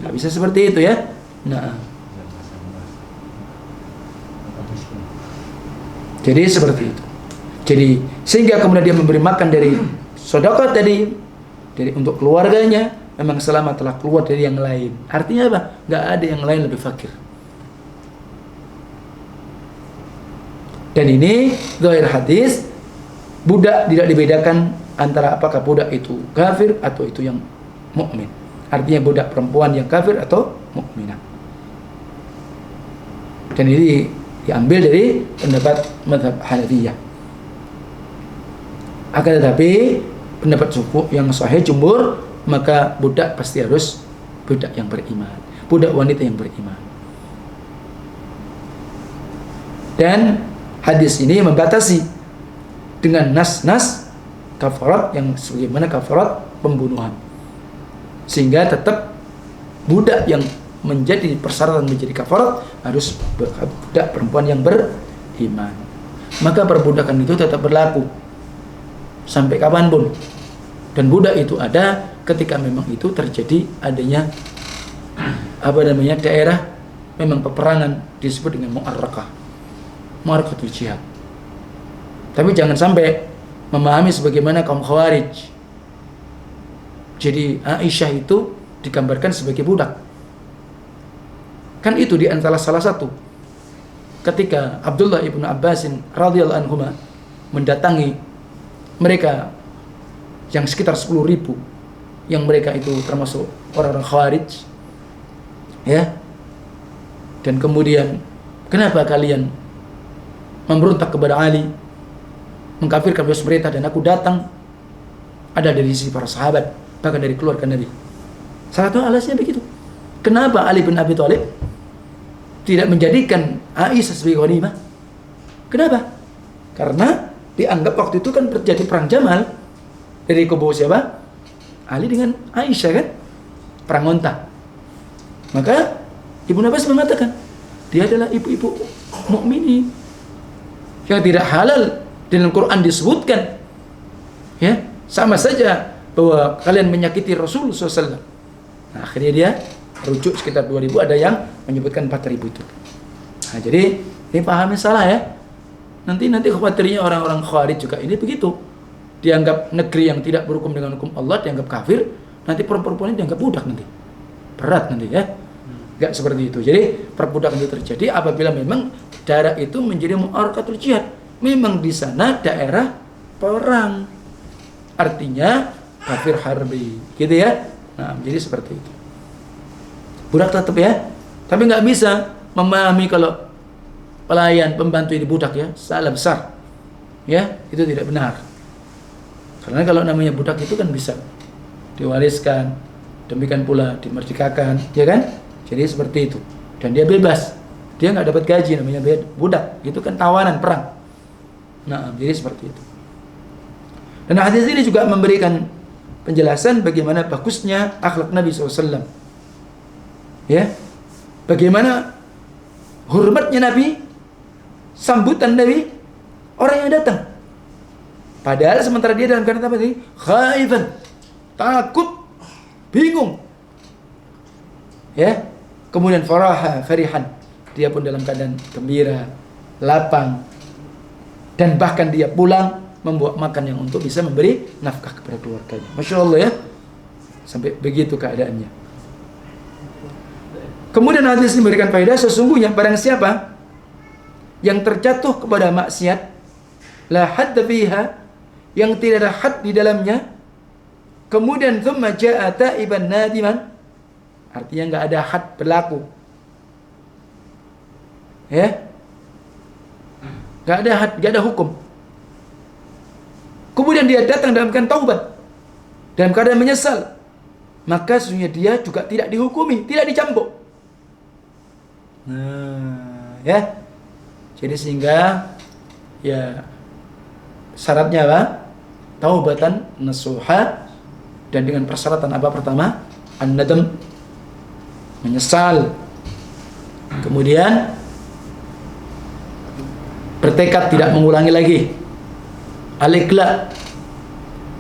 Speaker 1: Nggak bisa seperti itu ya. Nah, Jadi seperti itu. Jadi sehingga kemudian dia memberi makan dari sedekah tadi, dari untuk keluarganya, memang selama telah keluar dari yang lain. Artinya apa? Nggak ada yang lain lebih fakir. Dan ini zahir hadis, budak tidak dibedakan antara apakah budak itu kafir atau itu yang mukmin. Artinya budak perempuan yang kafir atau mukminah. Dan ini diambil dari pendapat mazhab Hanafiyah. Akan tetapi pendapat suku yang sahih jumhur, maka budak pasti harus budak yang beriman, budak wanita yang beriman. Dan hadis ini membatasi dengan nas-nas kafarat yang sebagaimana kafarat pembunuhan, sehingga tetap budak yang menjadi persyaratan menjadi kafarat harus budak perempuan yang beriman. Maka perbudakan itu tetap berlaku sampai kapanpun, dan budak itu ada ketika memang itu terjadi adanya daerah memang peperangan, disebut dengan mu'arakatul jihad. Tapi jangan sampai memahami sebagaimana kaum Khawarij. Jadi Aisyah itu digambarkan sebagai budak. Kan itu di antara salah satu ketika Abdullah ibnu Abbasin radhiyallahu anhuma mendatangi mereka yang sekitar 10.000, yang mereka itu termasuk orang-orang Khawarij, ya. Dan kemudian, kenapa kalian memberontak kepada Ali, mengkafirkan perintah, dan aku datang ada dari sisi para sahabat, bahkan dari keluarga Nabi. Salah satu alasannya begitu. Kenapa Ali bin Abi Thalib tidak menjadikan Aisyah sebagai ghanimah? Kenapa? Karena dianggap waktu itu kan terjadi perang Jamal dari kubu siapa? Ali dengan Aisyah, kan? Perang onta. Maka Ibnu Abbas mengatakan dia adalah ibu-ibu mukminin yang tidak halal. Dalam Quran disebutkan, ya, sama saja bahwa kalian menyakiti Rasul SAW. Nah, akhirnya dia rujuk sekitar 2.000, ada yang menyebutkan 4.000 itu. Nah, jadi ini pahamnya salah, ya. Nanti khawatirnya orang-orang Khawarij juga ini begitu. Dianggap negeri yang tidak berhukum dengan hukum Allah dianggap kafir, nanti perempuan ini dianggap budak nanti. Berat nanti, ya. Enggak seperti itu. Jadi perbudakan itu terjadi apabila memang daerah itu menjadi mu'arakatul jihad. Memang di sana daerah perang. Artinya kafir harbi, gitu ya. Nah, jadi seperti itu. Budak tetap, ya. Tapi nggak bisa memahami kalau pelayan pembantu ini budak, ya. Salah besar. Ya, itu tidak benar. Karena kalau namanya budak itu kan bisa diwariskan, demikian pula dimerdekakan, ya kan? Jadi seperti itu. Dan dia bebas. Dia nggak dapat gaji, namanya budak. Itu kan tawanan perang. Nah, jadi seperti itu. Dan hadis ini juga memberikan penjelasan bagaimana bagusnya akhlak Nabi SAW. Ya, bagaimana hormatnya Nabi, sambutan Nabi orang yang datang. Padahal sementara dia dalam keadaan apa tadi? Khaifan, takut, bingung. Ya, kemudian farihan, dia pun dalam keadaan gembira, lapang, dan bahkan dia pulang membawa makan yang untuk bisa memberi nafkah kepada keluarganya. Masya Allah, ya, sampai begitu keadaannya. Kemudian hadis ini memberikan faedah, sesungguhnya barang siapa yang terjatuh kepada maksiat, la hadda fiha, yang tidak ada had di dalamnya, kemudian thumma ja'a ta'iban nadiman, artinya enggak ada had berlaku, ya, enggak ada had, enggak ada hukum. Kemudian dia datang dalam keadaan taubat, dalam keadaan menyesal, maka sesungguhnya dia juga tidak dihukumi, tidak dicambuk. Nah, ya. Jadi sehingga ya syaratnya apa? Taubatan nasuha, dan dengan persyaratan apa pertama? An-nadam, menyesal. Kemudian bertekad tidak mengulangi lagi. Al-iqla,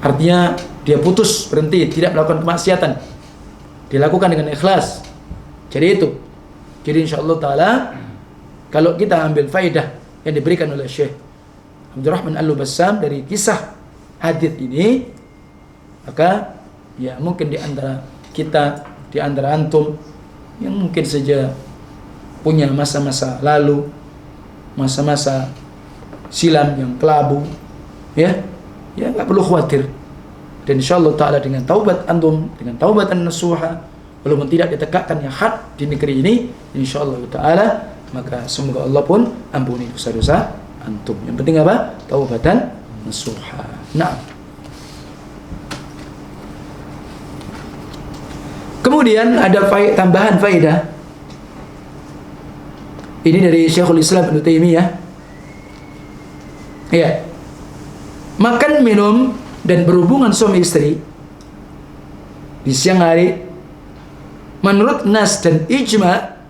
Speaker 1: artinya dia putus, berhenti, tidak melakukan kemaksiatan, dilakukan dengan ikhlas. Jadi itu. Jadi insyaallah ta'ala, kalau kita ambil faedah yang diberikan oleh Syekh Abdurrahman Al-Bassam dari kisah hadits ini, maka ya mungkin di antara kita, di antara antum yang mungkin saja punya masa-masa lalu, masa-masa silam yang kelabu, ya nggak perlu khawatir. Dan insyaallah taala dengan taubat antum, dengan taubatan nasuha, walaupun tidak ditegakkannya had di negeri ini, insyaallah taala, maka semoga Allah pun ampuni dosa-dosa antum. Yang penting apa? Taubatan nasuha. Nah, kemudian ada tambahan faedah. Ini dari Syekhul Islam Ibnu Taimiyah. Ya. Makan, minum dan berhubungan suami istri di siang hari menurut nas dan ijma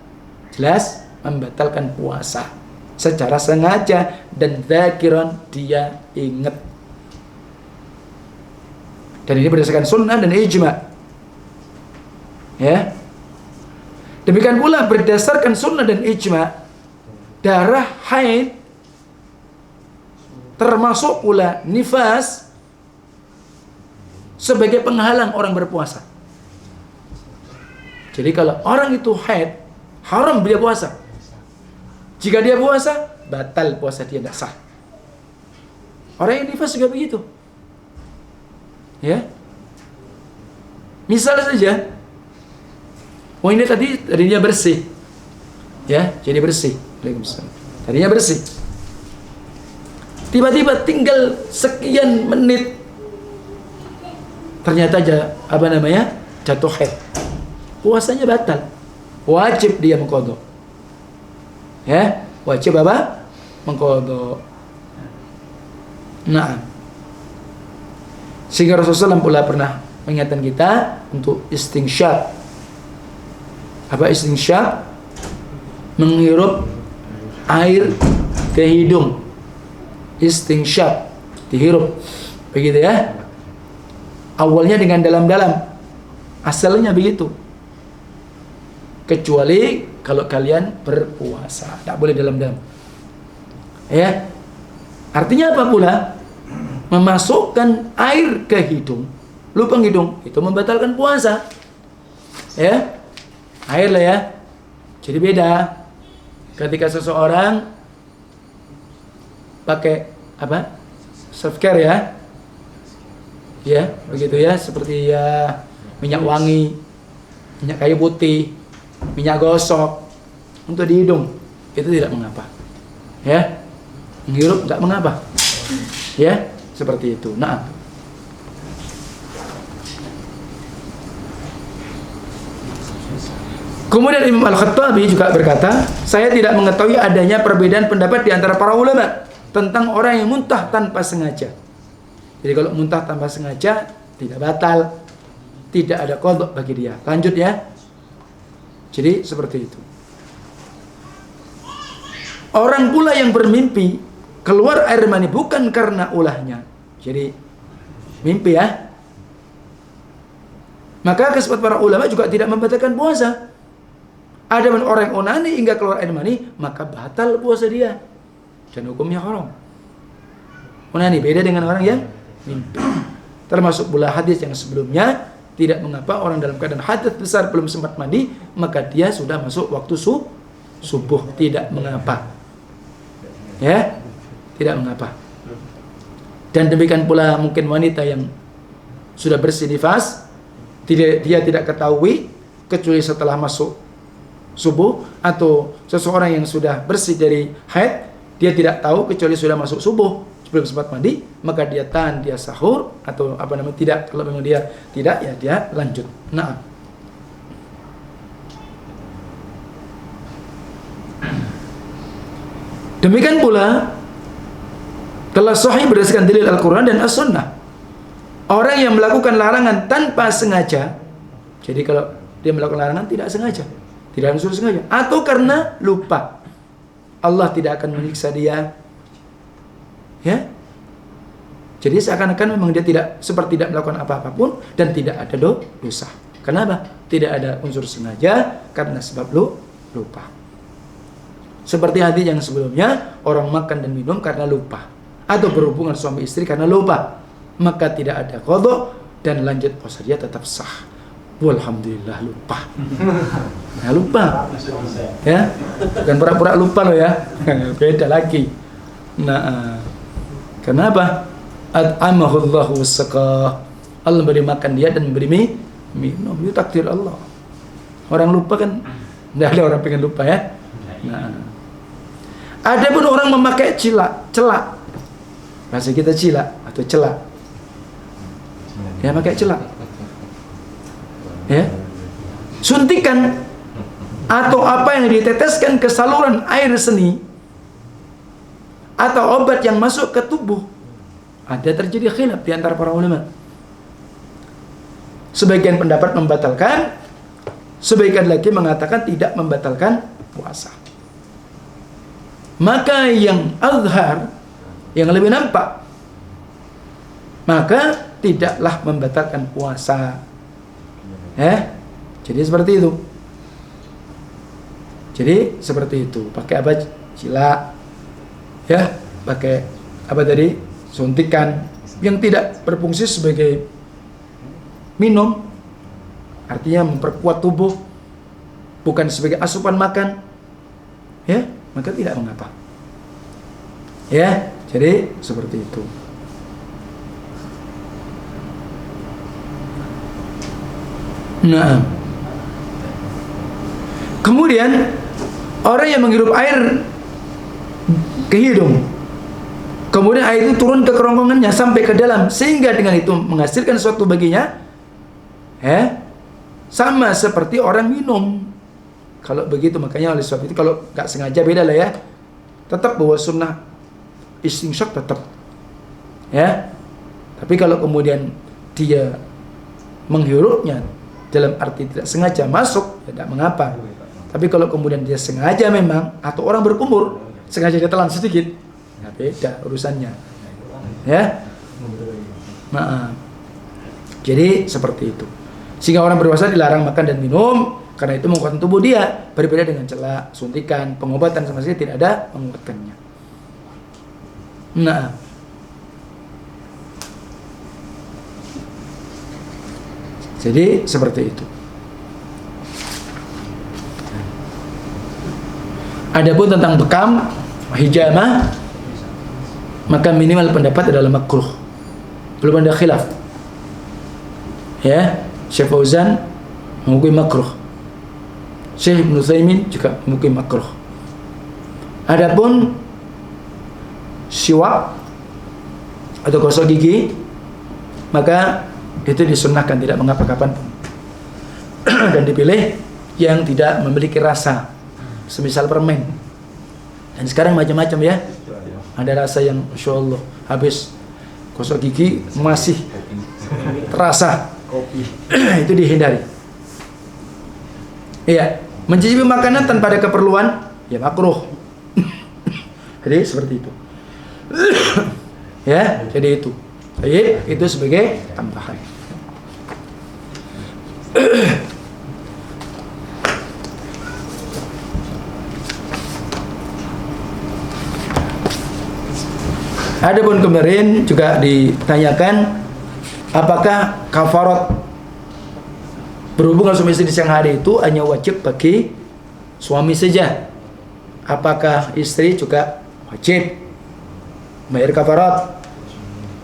Speaker 1: jelas membatalkan puasa secara sengaja dan dzakiran, dia ingat. Dan ini berdasarkan sunnah dan ijma. Ya. Demikian pula berdasarkan sunnah dan ijma, darah haid termasuk pula nifas sebagai penghalang orang berpuasa. Jadi kalau orang itu haid, haram dia puasa. Jika dia puasa, batal puasa dia, tidak sah. Orang yang nifas juga begitu. Ya. Misal saja, ini tadinya bersih. Ya, jadi bersih. Waalaikumsalam. Tadinya bersih. Tiba-tiba tinggal sekian menit ternyata jatuh haid. Puasanya batal. Wajib dia mengqadha. Ya, wajib apa? Mengqadha. Nah. Sehingga Rasulullah pula pernah mengingatkan kita untuk istinsyaq. Apa istinsyaq? Menghirup air ke hidung. Istinsyaq, dihirup. Begitu ya. Awalnya dengan dalam-dalam. Asalnya begitu. Kecuali kalau kalian berpuasa, tak boleh dalam-dalam. Ya. Artinya apa pula? Memasukkan air ke hidung, lubang hidung, itu membatalkan puasa. Ya. Air lah ya. Jadi beda ketika seseorang pakai apa? Self care ya. Ya, begitu ya, seperti ya minyak wangi, minyak kayu putih, minyak gosok untuk di hidung, itu tidak mengapa. Ya. Menghirup tidak mengapa. Ya, seperti itu. Nah, kemudian Imam Al-Khattabi juga berkata, saya tidak mengetahui adanya perbedaan pendapat di antara para ulama tentang orang yang muntah tanpa sengaja. Jadi kalau muntah tanpa sengaja tidak batal, tidak ada qadha bagi dia. Lanjut ya. Jadi seperti itu. Orang pula yang bermimpi keluar air mani bukan karena ulahnya. Jadi mimpi ya. Maka kesepakatan para ulama juga tidak membatalkan puasa. Ada orang onani hingga keluar air mani, maka batal puasa dia. Dan hukumnya haram. Onani beda dengan orang yang mimpi. Termasuk pula hadis yang sebelumnya, tidak mengapa orang dalam keadaan hadas besar belum sempat mandi, maka dia sudah masuk waktu subuh, tidak mengapa. Ya, tidak mengapa. Dan demikian pula mungkin wanita yang sudah bersih nifas, dia tidak ketahui kecuali setelah masuk subuh, atau seseorang yang sudah bersih dari haid, dia tidak tahu kecuali sudah masuk subuh sebelum sempat mandi, maka dia tahan, dia sahur atau tidak. Kalau memang dia tidak, ya dia lanjut. Nah, demikian pula telah sahih berdasarkan dalil Al-Quran dan As-Sunnah, orang yang melakukan larangan tanpa sengaja. Jadi kalau dia melakukan larangan tidak sengaja, tidak unsur sengaja, atau karena lupa, Allah tidak akan menyiksa dia. Ya. Jadi seakan-akan memang dia tidak melakukan apa-apapun dan tidak ada dosa. Kenapa? Tidak ada unsur sengaja, karena sebab lupa. Seperti hadis yang sebelumnya, orang makan dan minum karena lupa. atau berhubungan suami istri karena lupa, maka tidak ada qada dan lanjut puasa dia tetap sah. Walhamdulillah lupa. Nah, lupa. Ya. Bukan pura-pura lupa loh ya. Beda lagi. Nah, kenapa? At'amahullahu wassaqah. Allah memberi makan dia dan memberi minum. Itu takdir Allah. Orang lupa kan, tidak ada orang pengen lupa ya. Nah, ada pun orang memakai celak. Bahasa kita cilak atau celak. Ya, pakai celak. Ya. Suntikan atau apa yang diteteskan ke saluran air seni atau obat yang masuk ke tubuh. Ada terjadi khilaf di antara para ulama. Sebagian pendapat membatalkan, sebagian lagi mengatakan tidak membatalkan puasa. Maka yang azhar, yang lebih nampak, maka tidaklah membatalkan puasa. Jadi seperti itu. Jadi seperti itu. Pakai apa? Cilak. Ya, pakai apa tadi? Suntikan yang tidak berfungsi sebagai minum, artinya memperkuat tubuh, bukan sebagai asupan makan, ya, maka tidak mengapa. Ya, jadi seperti itu. Nah, kemudian orang yang menghirup air ke hidung, kemudian air itu turun ke kerongkongannya sampai ke dalam, sehingga dengan itu menghasilkan sesuatu baginya, sama seperti orang minum. Kalau begitu, makanya oleh sebab itu kalau nggak sengaja beda lah ya. Tetap bahwa sunnah istinsyak tetap, ya. Tapi kalau kemudian dia menghirupnya dalam arti tidak sengaja masuk, ya tidak mengapa. Tapi kalau kemudian dia sengaja memang, atau orang berkumur sengaja dia telan sedikit, ya beda urusannya, ya. Maaf. Jadi seperti itu. Sehingga orang berpuasa dilarang makan dan minum karena itu menguatkan tubuh dia. Berbeda dengan celak, suntikan, pengobatan sama sekali tidak ada menguatkannya. Nah, jadi seperti itu. Adapun tentang bekam, hijamah, maka minimal pendapat adalah makruh. Belum ada khilaf. Ya, Syekh Fauzan mengukui makruh. Syekh Ibnu Utsaimin juga mengukui makruh. Adapun siwak atau gosok gigi, maka itu disunnahkan, tidak mengapa kapanpun. Dan dipilih yang tidak memiliki rasa, semisal permen. Dan sekarang macam-macam ya. Ada rasa yang Masya Allah, habis gosok gigi masih terasa. Itu dihindari. Iya, mencicipi makanan tanpa ada keperluan, ya makruh. Jadi seperti itu. Ya, jadi itu. Baik, itu sebagai tambahan. Adapun kemarin juga ditanyakan apakah kafarat berhubungan suami istri di siang hari itu hanya wajib bagi suami saja? Apakah istri juga wajib bayar kafarat?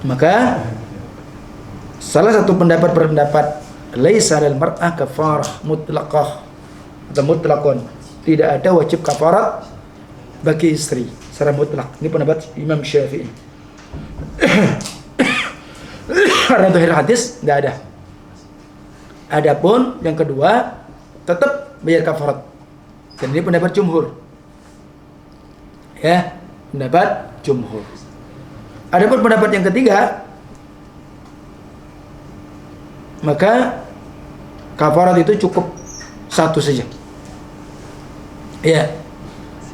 Speaker 1: Maka salah satu pendapat berpendapat laisa lil mar'ah kafarah mutlaqah atau mutlaqon, tidak ada wajib kafarat bagi istri secara mutlak. Ini pendapat Imam Syafi'i. Karena zahir hadis nggak ada. Adapun yang kedua tetap bayar kafarat. Dan ini pendapat jumhur. Ya, pendapat jumhur. Adapun pendapat yang ketiga, maka kafarat itu cukup satu saja. Ya,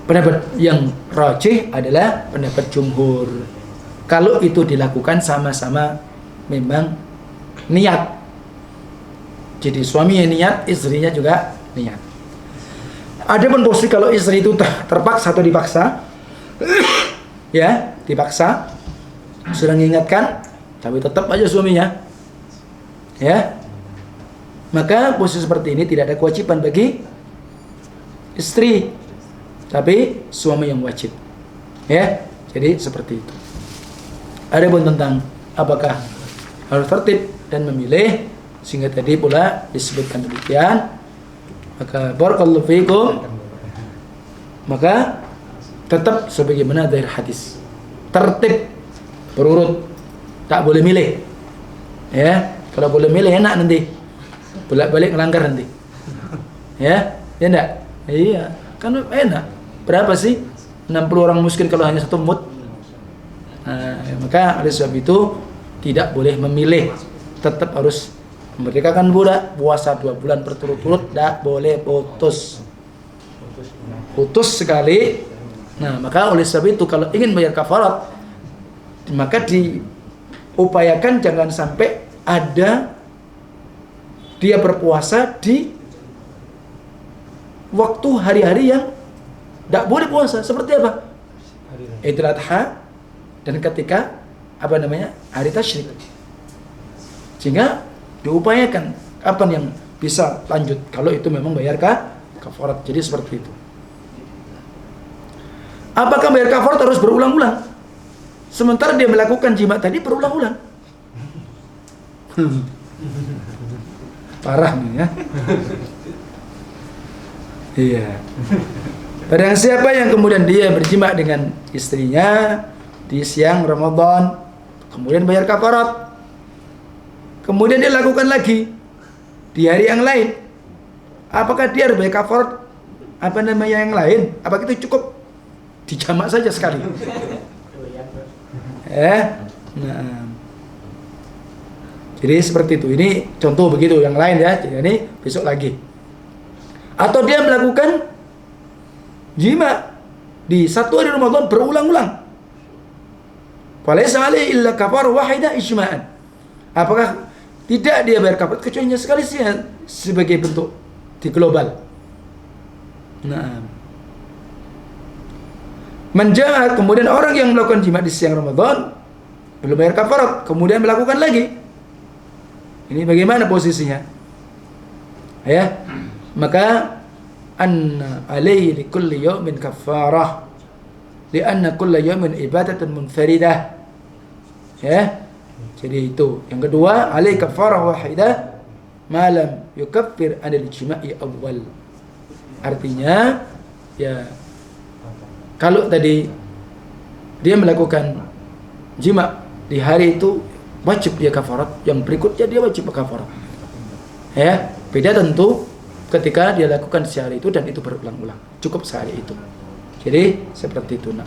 Speaker 1: pendapat yang rajih adalah pendapat jumhur. Kalau itu dilakukan sama-sama memang niat. Jadi suaminya niat, istrinya juga niat. Adapun posisi kalau istri itu terpaksa atau dipaksa, ya, dipaksa, sudah mengingatkan, tapi tetap aja suaminya, ya. Maka posisi seperti ini tidak ada kewajiban bagi istri, tapi suami yang wajib, ya. Jadi seperti itu. Adapun tentang apakah harus tertib dan memilih, sehingga tadi pula disebutkan demikian, maka barakallahu fiikum, maka tetap sebagaimana dari hadis, tertib berurut, tak boleh milih, ya. Kalau boleh milih enak nanti, bolak-balik ngelanggar nanti, ya enggak? Iya, kan enak. Berapa sih 60 orang miskin kalau hanya satu mut? Nah, maka oleh sebab itu tidak boleh memilih, tetap harus memerdekakan budak, puasa 2 bulan berturut-turut, tidak boleh putus sekali. Nah, maka oleh sebab itu kalau ingin bayar kafarat, maka diupayakan jangan sampai ada dia berpuasa di waktu hari-hari yang tidak boleh puasa. Seperti apa? Idul Adha dan ketika hari tasyrik. Sehingga diupayakan kapan yang bisa lanjut kalau itu memang bayar kafarat. Jadi seperti itu. Apakah bayar kafarat harus berulang-ulang? Sementara dia melakukan jima tadi berulang-ulang. Parah nih ya. Iya. Barang siapa yang kemudian dia berjima dengan istrinya di siang Ramadan, kemudian bayar kafarat, kemudian dia lakukan lagi di hari yang lain, apakah dia harus bayar kafarat yang lain? Apakah itu cukup dijamak saja sekali? Nah. Jadi seperti itu. Ini contoh begitu, yang lain ya. Jadi besok lagi. Atau dia melakukan jima di satu hari Ramadan berulang-ulang. Falaysa alaihi illa kafarah wahidah ijma'an. Apakah tidak dia bayar kafarat kecuali sekali sih sebagai bentuk di global. Nah. Menjahat kemudian orang yang melakukan jima di siang Ramadan belum bayar kafarat, kemudian melakukan lagi. Ini bagaimana posisinya? Ya. Maka anna alaihi likulli yawmin kafarah lianna kulla yawmin ibadatun munfaridah. Ya. Jadi itu. Yang kedua, alaihi kafarah wahidah ma lam yukaffir anil jima'i awwal. Artinya ya, kalau tadi dia melakukan jima di hari itu wajib dia kafarat, yang berikutnya dia wajib kafarat. Ya, beda tentu ketika dia lakukan sehari itu dan itu berulang-ulang. Cukup sehari itu. Jadi seperti itu. Nah.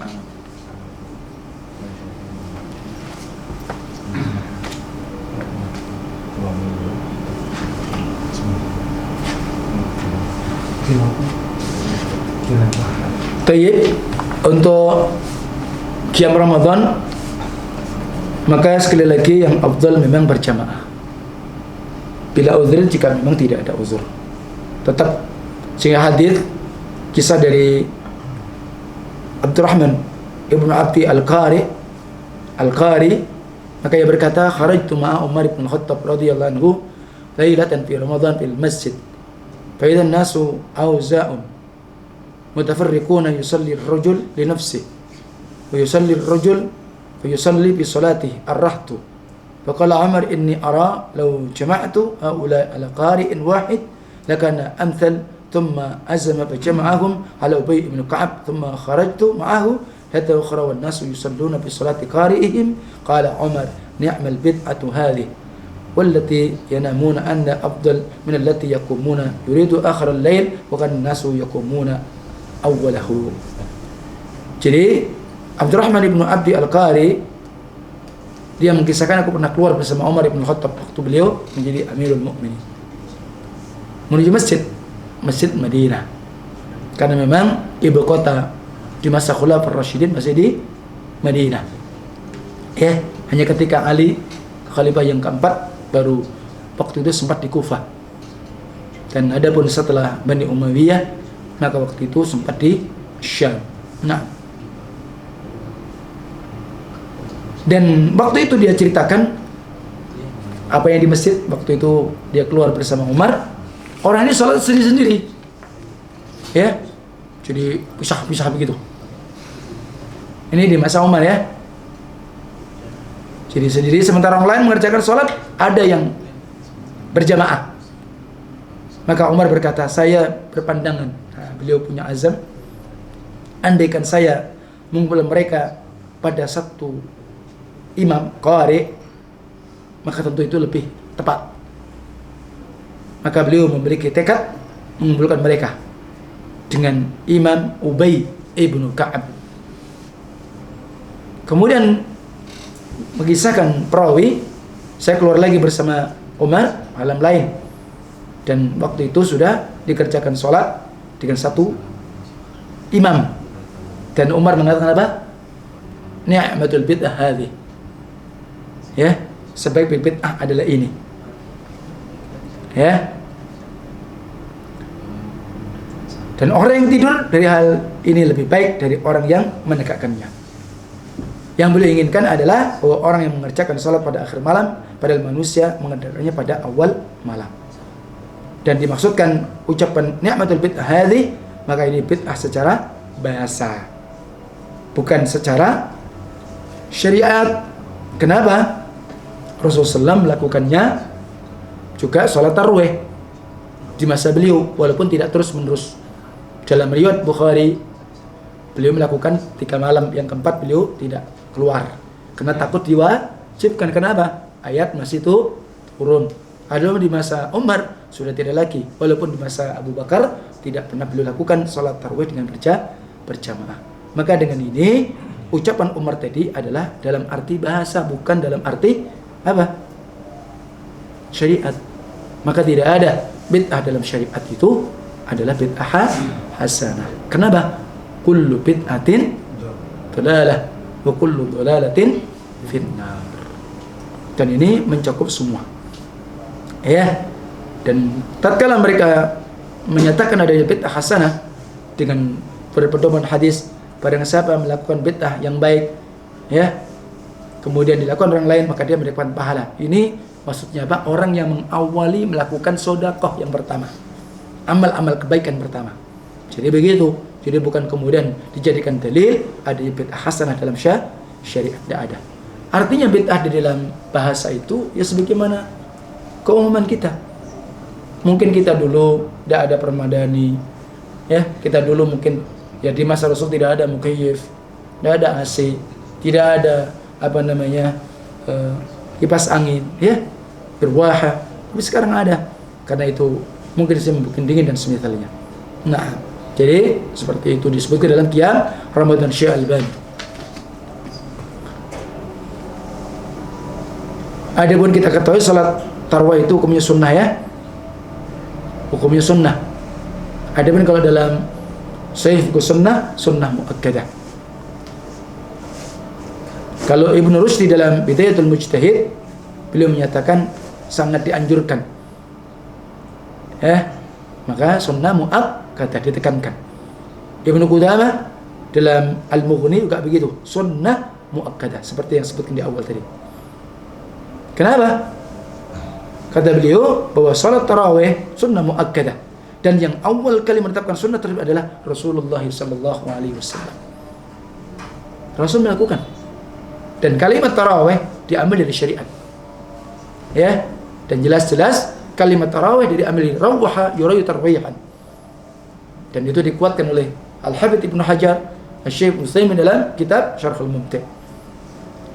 Speaker 1: Tayyib, untuk qiyam Ramadan maka sekali lagi yang afdal memang berjamaah. Bila uzur, jika memang tidak ada uzur, tetap. Sehingga hadis kisah dari Abdurrahman ibnu Abdi Al-Qari, maka ia berkata, kharajtu ma'a Umar ibn Khattab radhiyallahu anhu lailatan fi Ramadan fil masjid fa idza an-nasu awza'un mutafarriquna yusalli ar-rajul li nafsihi wa yusalli ar-rajul فيصلي بصلاته الرهط فقال عمر إني أرى لو جمعت هؤلاء على قارئ واحد لكان أمثل ثم أزم فجمعهم على أبي بن كعب ثم خرجت معه حتى أخرى والناس يصلون بصلاة قارئهم قال عمر نعم البدعة هذه والتي ينامون أن أفضل من التي يقومون يريد آخر الليل وكان الناس يقومون أوله. Jadi Abdurrahman ibnu Abdi Al-Qari dia mengisahkan, aku pernah keluar bersama Umar ibn Khattab waktu beliau menjadi Amirul Mukminin menuju masjid Madinah, karena memang ibu kota di masa Khulafaur Rasyidin masih di Madinah. Ya, hanya ketika Ali khalifah yang keempat baru waktu itu sempat di Kufah, dan adapun setelah Bani Umayyah maka waktu itu sempat di Syam. Nah, Dan waktu itu dia ceritakan apa yang di masjid. Waktu itu dia keluar bersama Umar. Orang ini sholat sendiri-sendiri, ya, jadi pisah-pisah begitu. Ini di masa Umar ya. Jadi sendiri, sementara orang lain mengerjakan sholat, ada yang berjamaah. Maka Umar berkata, saya berpandangan, beliau punya azam, andaikan saya mengumpulkan mereka pada satu imam qari, maka tentu itu lebih tepat. Maka beliau memiliki tekad mengumpulkan mereka dengan Imam Ubay ibnu Ka'ab. Kemudian mengisahkan perawi, saya keluar lagi bersama Umar malam lain, dan waktu itu sudah dikerjakan sholat dengan satu imam, dan Umar mengatakan apa? Ni'matul bid'ah hadhi, ya, sebaik bid'ah adalah ini, ya. Dan orang yang tidur dari hal ini lebih baik dari orang yang menegakkannya. Yang beliau inginkan adalah bahwa orang yang mengerjakan sholat pada akhir malam, padahal manusia mengerjakannya pada awal malam. Dan dimaksudkan ucapan ni'matul bid'ah hadhi, maka ini bid'ah secara bahasa, bukan secara syariat. Kenapa? Rasulullah SAW melakukannya juga sholat tarawih di masa beliau, walaupun tidak terus menerus. Dalam riwayat Bukhari, beliau melakukan 3 malam, yang keempat beliau tidak keluar karena takut diwajibkan. Kenapa? Ayat masih itu turun. Adapun di masa Umar sudah tidak lagi, walaupun di masa Abu Bakar tidak pernah beliau lakukan sholat tarawih dengan berjamaah. Maka dengan ini ucapan Umar tadi adalah dalam arti bahasa, bukan dalam arti apa? Syariat. Maka tidak ada bid'ah dalam syariat itu adalah bid'ah hasanah. Kenapa? Kullu bid'atin dhalalah wa kullu dhalalatin finnar. Dan ini mencakup semua, ya. Dan tatkala mereka menyatakan adanya bid'ah hasanah dengan berpedoman hadis, barang siapa melakukan bid'ah yang baik, ya, kemudian dilakukan orang lain, maka dia mendapatkan pahala. Ini maksudnya apa? Orang yang mengawali melakukan sedekah yang pertama, amal-amal kebaikan pertama. Jadi begitu. Jadi bukan kemudian dijadikan dalil ada bid'ah hasanah dalam syariat, tidak ada. Artinya bid'ah di dalam bahasa itu ya sebagaimana keumuman kita. Mungkin kita dulu tidak ada permadani, ya. Kita dulu mungkin ya di masa Rasul tidak ada mukayyif, tidak ada AC, tidak ada apa namanya kipas angin, ya, berwahah. Tapi sekarang ada. Karena itu mungkin saya membuat dingin dan semisalnya. Nah, jadi seperti itu disebutkan dalam Qiyam Ramadan Syekh Al-Albani. Adapun kita ketahui salat tarawih itu hukumnya sunnah, ya. Hukumnya sunnah. Adapun kalau dalam Sahih sunnah muakkadah. Kalau Ibnu Rushdi dalam Bidayatul Mujtahid, beliau menyatakan sangat dianjurkan, ya. Maka sunnah muakkadah ditekankan. Ibnu Qudamah dalam Al-Mughni juga begitu, sunnah muakkadah, seperti yang disebutkan di awal tadi. Kenapa? Kata beliau bahwa salat tarawih sunnah muakkadah, dan yang awal kali menetapkan sunnah tersebut adalah Rasulullah sallallahu alaihi wasallam. Rasul melakukan, dan kalimat tarawih diambil dari syariat, ya. Dan jelas-jelas kalimat tarawih diambil dari rawha yurayu tarwihan, dan itu dikuatkan oleh Al-Hafidz Ibnu Hajar, Syekh Utsaimin dalam kitab Syarhul Mumti'.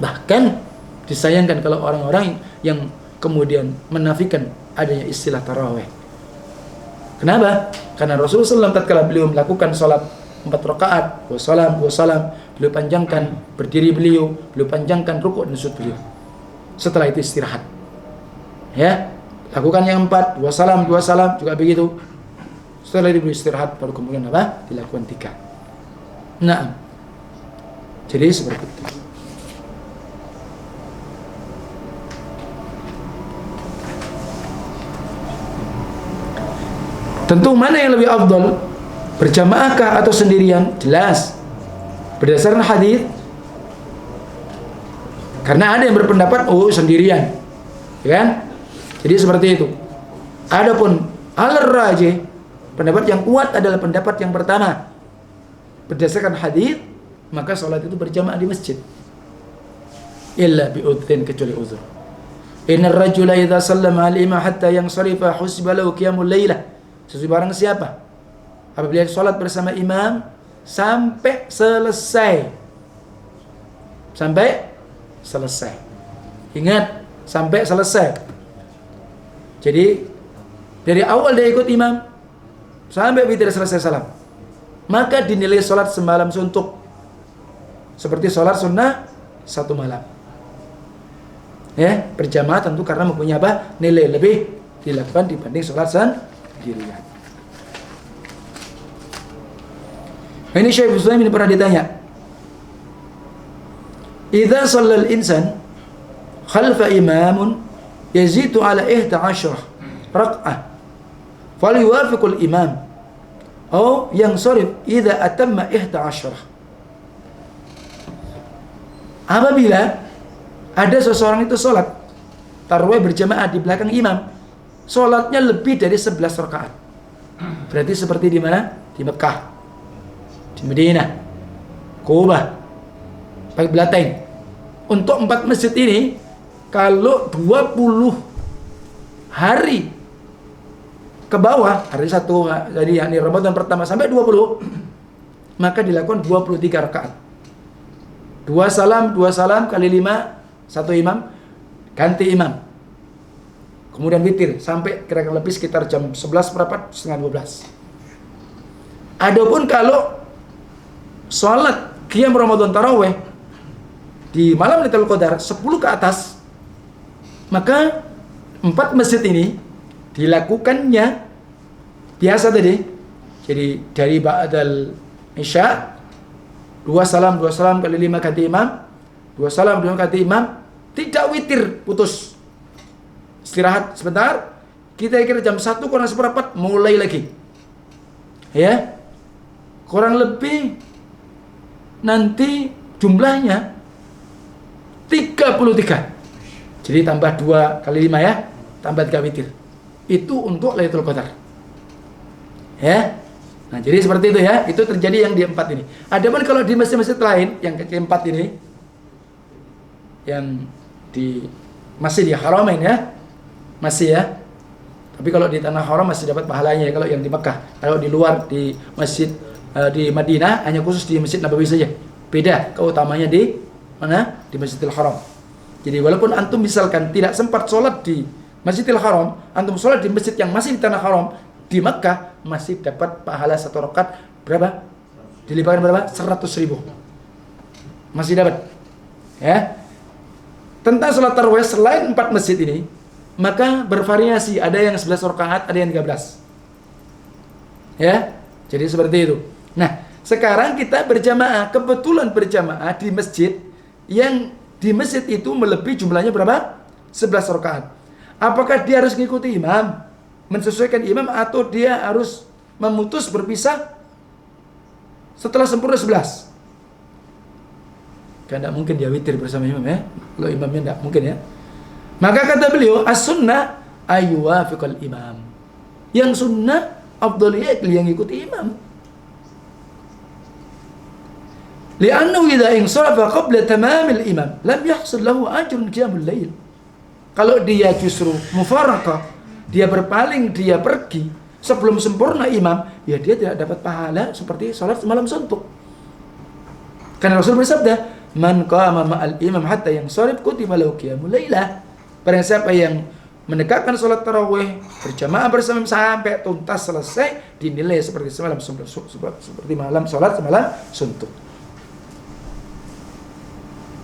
Speaker 1: Bahkan disayangkan kalau orang-orang yang kemudian menafikan adanya istilah tarawih. Kenapa? Karena Rasulullah SAW tatkala beliau melakukan salat 4 rakaat, wassalam, beliau panjangkan berdiri beliau panjangkan rukuk dan sujud beliau. Setelah itu istirahat, ya. Lakukan yang 4, wassalam juga begitu. Setelah itu beliau istirahat, baru kemudian apa? Dilakukan 3. Nah, jadi seperti itu. Tentu mana yang lebih afdal, berjamaahkah atau sendirian? Jelas berdasarkan hadis Karena ada yang berpendapat sendirian, ya kan? Jadi seperti itu. Adapun al-rajih, pendapat yang kuat adalah pendapat yang pertama. Berdasarkan hadis, maka sholat itu berjamaah di masjid. Illa bi udhrin, kecuali uzur. Innar rajula idza sallama al-imam hatta yansarifa husiba lahu qiyamul lailah. Barang siapa apabila sholat bersama imam sampai selesai. Ingat, sampai selesai. Jadi dari awal dia ikut imam sampai witir selesai salam, maka dinilai sholat semalam suntuk, seperti sholat sunnah satu malam. Ya, berjamaah tentu karena mempunyai nilai lebih dilakukan dibanding sholat sendirian. Ini Syekh Utsaimin ini pernah ditanya, idza shallal insan khalfa imamun yazidu ala 11 rak'ah falyuwafiqul imam atau yansarif idza atamma 11. Apabila ada seseorang itu sholat tarawih berjamaah di belakang imam, sholatnya lebih dari 11 rakaat. Berarti seperti di mana? Di Mekah, di Madinah, Kubah, Baitul. Untuk 4 masjid ini, kalau 20 hari ke bawah, hari satu, jadi yakni Ramadan pertama sampai 20, maka dilakukan 23 rakaat. 2 salam kali 5, satu imam, ganti imam. Kemudian witir sampai kira-kira lebih sekitar jam 11 berapa? Setengah 12. Adapun kalau sholat qiyam Ramadan tarawih di malam Lailatul Qadar 10 ke atas, maka 4 masjid ini dilakukannya biasa tadi. Jadi dari ba'dal isya 2 salam kali 5 ganti imam, 2 salam ganti imam, tidak witir, putus, istirahat sebentar, kita kira jam 1 kurang seperempat mulai lagi, ya, kurang lebih nanti jumlahnya 33. Jadi tambah 2 kali 5 ya, tambah 3 witir. Itu untuk Lailatul Qadar. Ya. Nah, jadi seperti itu ya. Itu terjadi yang di 4 ini. Adapun kalau di masjid-masjid lain yang ke-4 ini, yang di Masjidil Haramain ya, masih ya. Tapi kalau di tanah haram masih dapat pahalanya ya, kalau yang di Mekah. Kalau di luar di masjid di Madinah hanya khusus di Masjid Nabawi saja. Beda keutamanya di mana? Di Masjidil Haram. Jadi walaupun antum misalkan tidak sempat sholat di Masjidil Haram, antum sholat di masjid yang masih di tanah haram di Mekah, masih dapat pahala 1 rakaat berapa? Dilibatkan berapa? 100.000. Masih dapat. Ya. Tentang sholat tarawih selain 4 masjid ini, maka bervariasi, ada yang 11 rakaat, ada yang 13. Ya. Jadi seperti itu. Nah, sekarang kita berjamaah, kebetulan berjamaah di masjid yang di masjid itu melebihi jumlahnya berapa? 11 rakaat. Apakah dia harus mengikuti imam, mensesuaikan imam, atau dia harus memutus berpisah setelah sempurna 11? Kan tidak mungkin dia witir bersama imam ya. Kalau imamnya tidak mungkin ya. Maka kata beliau, as-sunnah ayyuwafiqal imam. Yang sunnah afdaliyah yang ikuti imam. Li'annahu idza insarafa qabla tamamil imam lam yahsul lahu ajrun qiyamul lail. Kalau dia justru mufaraqah, dia berpaling, dia pergi sebelum sempurna imam, ya dia tidak dapat pahala seperti salat malam suntuk. Karena Rasul bersabda, "Man qama ma'al imam hatta yansarif kutiba lahu qiyamul lailah." Barang siapa yang menegakkan salat tarawih berjamaah bersama sampai tuntas selesai, dinilai seperti semalam seperti malam salat semalam suntuk.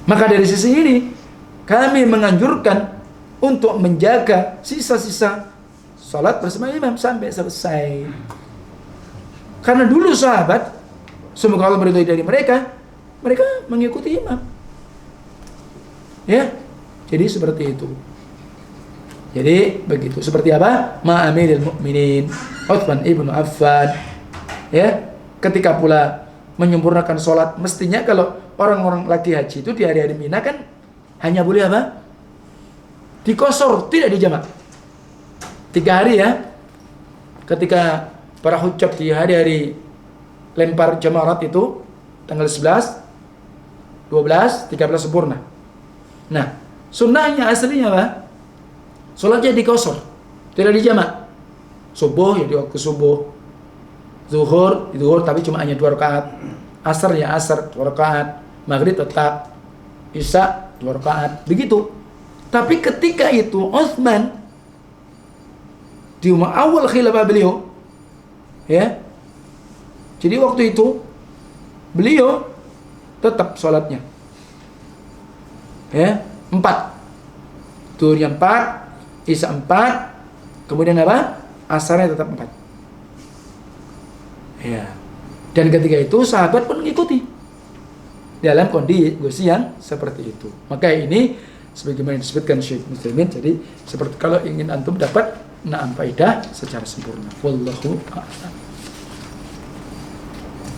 Speaker 1: Maka dari sisi ini kami menganjurkan untuk menjaga sisa-sisa salat bersama imam sampai selesai. Karena dulu sahabat, semoga Allah meridhai dari mereka mengikuti imam. Ya, jadi seperti itu. Jadi begitu. Seperti apa? Ma'amiril mu'minin Utsman ibnu Affan. Ya, ketika pula menyempurnakan sholat, mestinya kalau orang-orang lagi haji itu di hari-hari Mina kan hanya boleh apa? Dikosor, tidak dijamak. 3 hari ya. Ketika para hujjah di hari lempar jamarat itu tanggal 11, 12, 13 sempurna. Nah, sunnahnya aslinya apa? Salatnya dikosor, tidak dijamak. Subuh ya di waktu subuh, zuhur tapi cuma hanya 2 rakaat, asar ya asar 2 rakaat, maghrib tetap, isya 2 rakaat, begitu. Tapi ketika itu Utsman di awal khilafah beliau, ya, jadi waktu itu beliau tetap sholatnya, ya, 4, zuhurnya 4, isya 4, kemudian apa? Asarnya tetap 4. Ya. Dan ketika itu sahabat pun mengikuti dalam kondisi yang seperti itu. Maka ini sebagaimana disebutkan Syekh Muslimin, jadi seperti kalau ingin antum dapat faedah secara sempurna. Wallahu a'lam.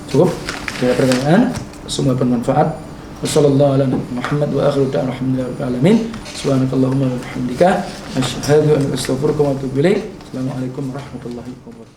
Speaker 1: Cukup? Ada pertanyaan? Semua bermanfaat. Wassallallahu ala Muhammad wa akhiru da'wana alhamdulillahi alamin. Subhanakallahumma wa bihamdika asyhadu an la ilaha illa anta astaghfiruka wa atubu ilaik. Assalamualaikum warahmatullahi wabarakatuh.